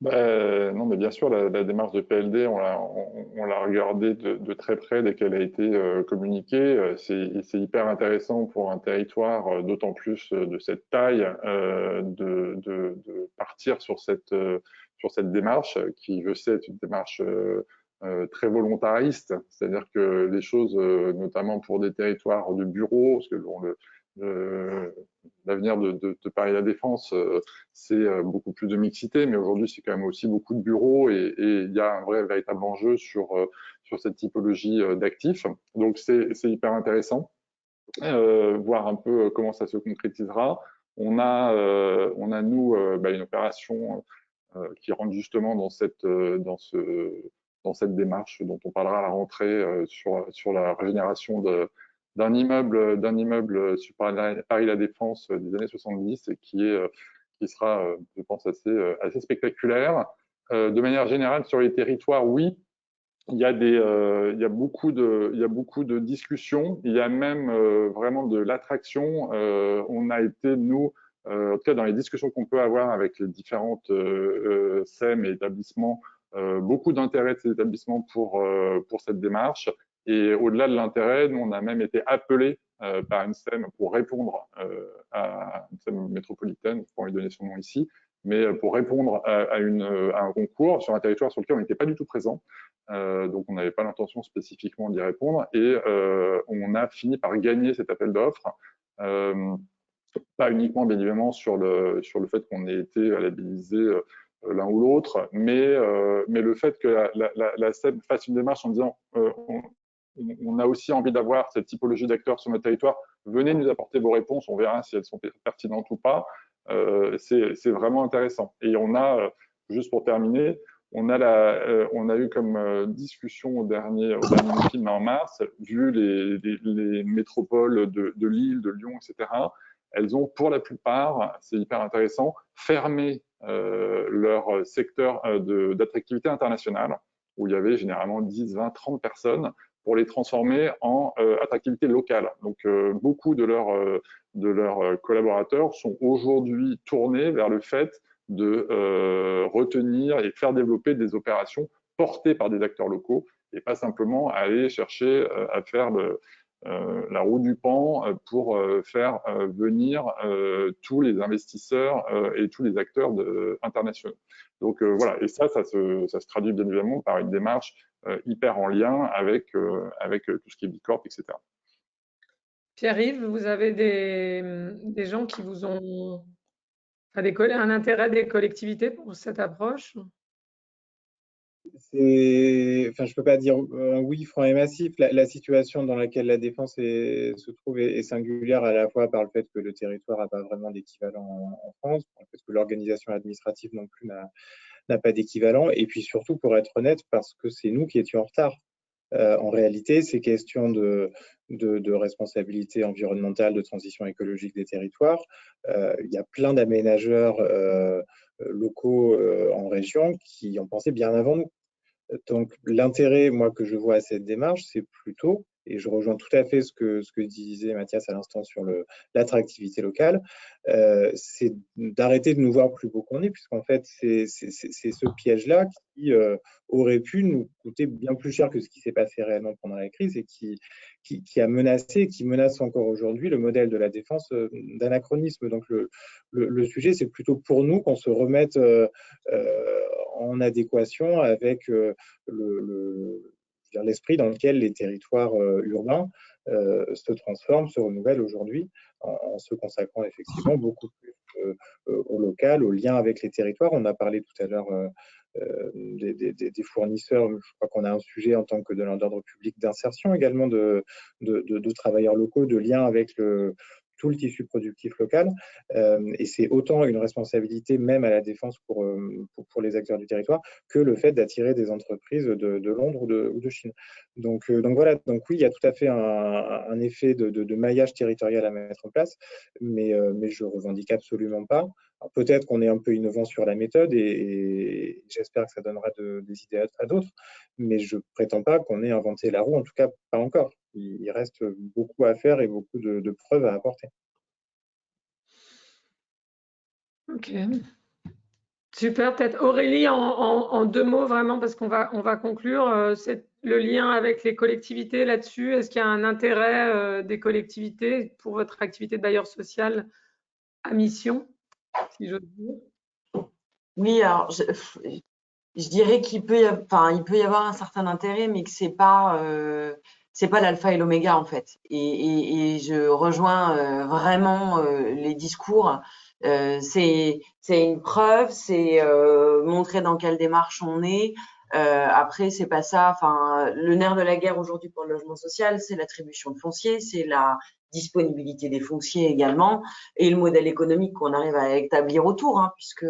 Non, mais bien sûr, la démarche de PLD, on l'a regardée de très près dès qu'elle a été communiquée. C'est hyper intéressant pour un territoire, d'autant plus de cette taille, de partir sur cette démarche qui, je sais, est une démarche très volontariste. C'est-à-dire que les choses, notamment pour des territoires de bureaux, parce que l'avenir de Paris La Défense, c'est beaucoup plus de mixité, mais aujourd'hui, c'est quand même aussi beaucoup de bureaux et il y a un véritable enjeu sur cette typologie d'actifs. Donc, c'est hyper intéressant. Voir un peu comment ça se concrétisera. On a nous, une opération qui rentre justement dans cette démarche dont on parlera à la rentrée sur la régénération d'un immeuble sur Paris La Défense des années 70 et qui sera, je pense, assez spectaculaire. De manière générale, sur les territoires, oui, il y a beaucoup de discussions. Il y a même vraiment de l'attraction. On a été, nous, en tout cas dans les discussions qu'on peut avoir avec les différentes SEM et établissements, beaucoup d'intérêt de ces établissements pour cette démarche. Et au-delà de l'intérêt, nous, on a même été appelés par une SEM pour répondre à une SEM métropolitaine, pour lui donner son nom ici, mais pour répondre à un concours sur un territoire sur lequel on n'était pas du tout présent. Donc, on n'avait pas l'intention spécifiquement d'y répondre. Et on a fini par gagner cet appel d'offres. Pas uniquement, bien évidemment, sur le fait qu'on ait été labellisé l'un ou l'autre, mais le fait que la SEM fasse une démarche en disant on a aussi envie d'avoir cette typologie d'acteurs sur notre territoire, venez nous apporter vos réponses, on verra si elles sont pertinentes ou pas. C'est vraiment intéressant. Et on a, juste pour terminer, on a eu comme discussion au dernier meeting en mars, vu les métropoles de Lille, de Lyon, etc. Elles ont, pour la plupart, c'est hyper intéressant, fermé leur secteur d'attractivité internationale, où il y avait généralement 10, 20, 30 personnes, pour les transformer en attractivité locale. Donc, beaucoup de leurs collaborateurs sont aujourd'hui tournés vers le fait de retenir et faire développer des opérations portées par des acteurs locaux et pas simplement aller chercher à faire la roue du Pan pour faire venir tous les investisseurs et tous les acteurs internationaux. Donc voilà, et ça se traduit bien évidemment par une démarche hyper en lien avec tout ce qui est Bicorp, etc. Pierre-Yves, vous avez des gens qui vous ont un intérêt des collectivités pour cette approche? Enfin, je ne peux pas dire un oui franc et massif. La situation dans laquelle la Défense se trouve est singulière à la fois par le fait que le territoire n'a pas vraiment d'équivalent en France, parce que l'organisation administrative non plus n'a pas d'équivalent, et puis surtout, pour être honnête, parce que c'est nous qui étions en retard. En réalité, ces questions de responsabilité environnementale, de transition écologique des territoires, il y a plein d'aménageurs locaux en région qui ont pensé bien avant nous. Donc, l'intérêt, moi, que je vois à cette démarche, c'est plutôt, et je rejoins tout à fait ce que disait Mathias à l'instant sur l'attractivité locale, c'est d'arrêter de nous voir plus beau qu'on est, puisqu'en fait, c'est ce piège-là qui aurait pu nous coûter bien plus cher que ce qui s'est passé réellement pendant la crise et qui a menacé, qui menace encore aujourd'hui le modèle de la défense d'anachronisme. Donc, le sujet, c'est plutôt pour nous qu'on se remette en adéquation avec l'esprit dans lequel les territoires urbains se transforment, se renouvellent aujourd'hui, en se consacrant effectivement beaucoup plus au local, au lien avec les territoires. On a parlé tout à l'heure des fournisseurs. Je crois qu'on a un sujet en tant que de l'ordre public d'insertion également de travailleurs locaux, de lien avec tout le tissu productif local. Et c'est autant une responsabilité même à la défense pour les acteurs du territoire que le fait d'attirer des entreprises de Londres ou de Chine. Donc voilà, donc oui, il y a tout à fait un effet de maillage territorial à mettre en place, mais je revendique absolument pas. Peut-être qu'on est un peu innovant sur la méthode et j'espère que ça donnera des idées à d'autres, mais je prétends pas qu'on ait inventé la roue, en tout cas pas encore. Il reste beaucoup à faire et beaucoup de preuves à apporter. Ok. Super, peut-être Aurélie en 2 mots vraiment parce qu'on va conclure. C'est le lien avec les collectivités là-dessus. Est-ce qu'il y a un intérêt des collectivités pour votre activité de bailleur social à mission, si j'ose dire? Oui, alors je dirais qu'il peut y avoir un certain intérêt, mais que c'est pas l'alpha et l'oméga en fait. Et je rejoins vraiment les discours. C'est une preuve, c'est montrer dans quelle démarche on est. Après, c'est pas ça. Enfin, le nerf de la guerre aujourd'hui pour le logement social, c'est l'attribution de foncier, c'est la disponibilité des fonciers également, et le modèle économique qu'on arrive à établir autour, hein, puisque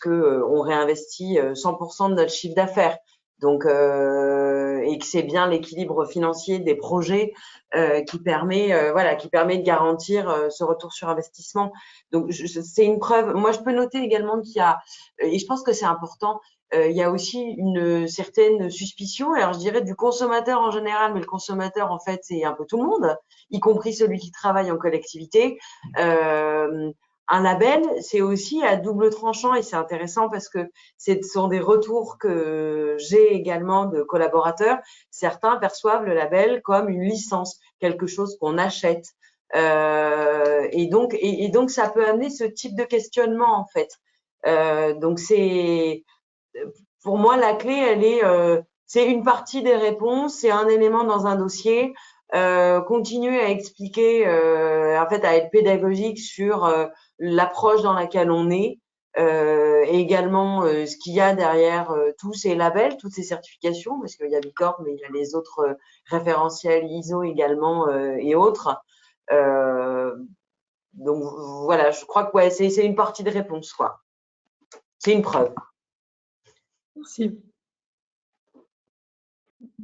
on réinvestit 100% de notre chiffre d'affaires. Donc, et que c'est bien l'équilibre financier des projets qui permet de garantir ce retour sur investissement. Donc, c'est une preuve. Moi, je peux noter également qu'il y a, et je pense que c'est important, il y a aussi une certaine suspicion, alors je dirais du consommateur en général, mais le consommateur, en fait, c'est un peu tout le monde, y compris celui qui travaille en collectivité. Un label, c'est aussi à double tranchant et c'est intéressant parce que ce sont des retours que j'ai également de collaborateurs. Certains perçoivent le label comme une licence, quelque chose qu'on achète. Et donc, ça peut amener ce type de questionnement, en fait. Donc, pour moi, la clé, elle est, c'est une partie des réponses, c'est un élément dans un dossier. Continuer à expliquer, en fait, à être pédagogique sur l'approche dans laquelle on est, et également ce qu'il y a derrière tous ces labels, toutes ces certifications, parce qu'il y a Bicorp, mais il y a les autres référentiels ISO également et autres. Donc voilà, je crois que ouais, c'est une partie de réponse, quoi. C'est une preuve. Merci.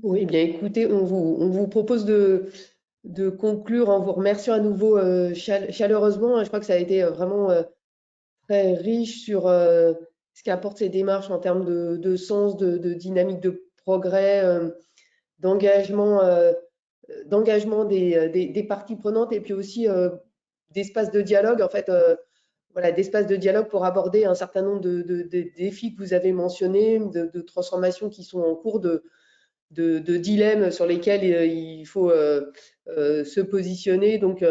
Oui, bien écoutez, on vous propose de conclure en vous remerciant à nouveau chaleureusement. Je crois que ça a été vraiment très riche sur ce qu'apportent ces démarches en termes de sens, de dynamique de progrès, d'engagement des parties prenantes et puis aussi d'espace de dialogue, en fait, voilà, d'espace de dialogue pour aborder un certain nombre de défis que vous avez mentionnés, de transformations qui sont en cours, de dilemmes sur lesquels il faut se positionner. Donc,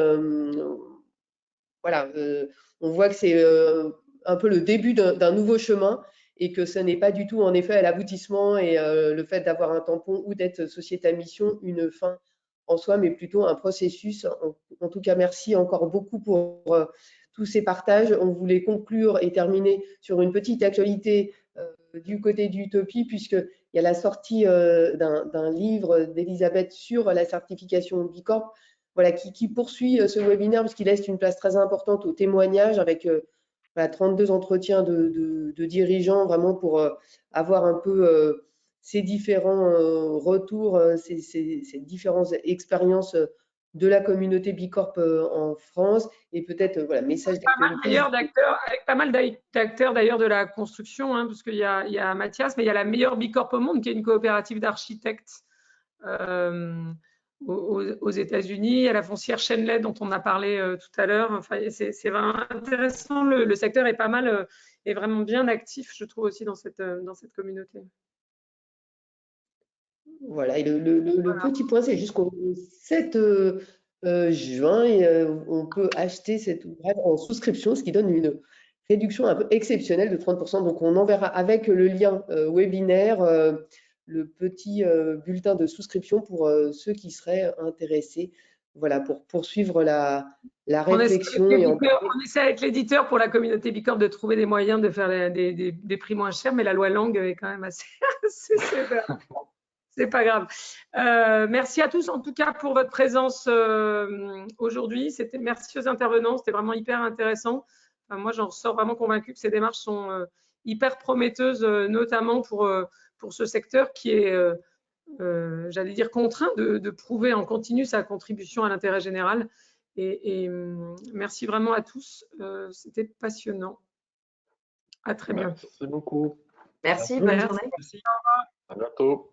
voilà, on voit que c'est un peu le début d'un nouveau chemin et que ce n'est pas du tout en effet à l'aboutissement et le fait d'avoir un tampon ou d'être société à mission une fin en soi, mais plutôt un processus. En tout cas, merci encore beaucoup pour tous ces partages. On voulait conclure et terminer sur une petite actualité du côté d'Utopie, puisqu'il y a la sortie d'un livre d'Elisabeth sur la certification Bicorp, voilà, qui poursuit ce webinaire parce qu'il laisse une place très importante au témoignage avec 32 entretiens de dirigeants vraiment pour avoir un peu ces différents retours, ces différentes expériences de la communauté Bicorp en France et peut-être voilà, message d'actualité. Avec pas mal d'acteurs d'ailleurs de la construction, hein, parce qu'il y a Mathias, mais il y a la meilleure Bicorp au monde qui est une coopérative d'architectes aux États-Unis. Il y a la foncière Shenley dont on a parlé tout à l'heure. Enfin, c'est vraiment intéressant. Le secteur est pas mal, est vraiment bien actif, je trouve aussi dans cette communauté. Voilà, et le petit point, c'est jusqu'au 7 juin, et on peut acheter cet ouvrage en souscription, ce qui donne une réduction un peu exceptionnelle de 30%. Donc, on enverra avec le lien webinaire le petit bulletin de souscription pour ceux qui seraient intéressés, voilà, pour poursuivre la réflexion. On essaie avec l'éditeur pour la communauté Bicorp de trouver des moyens de faire des prix moins chers, mais la loi Lang est quand même assez sévère. C'est pas grave. Merci à tous en tout cas pour votre présence aujourd'hui. Merci aux intervenants, c'était vraiment hyper intéressant. Enfin, moi, j'en ressors vraiment convaincue que ces démarches sont hyper prometteuses, notamment pour ce secteur qui est, j'allais dire, contraint de prouver en continu sa contribution à l'intérêt général. Et merci vraiment à tous. C'était passionnant. À très bientôt. Merci beaucoup. Merci, bonne journée. Merci. À bientôt.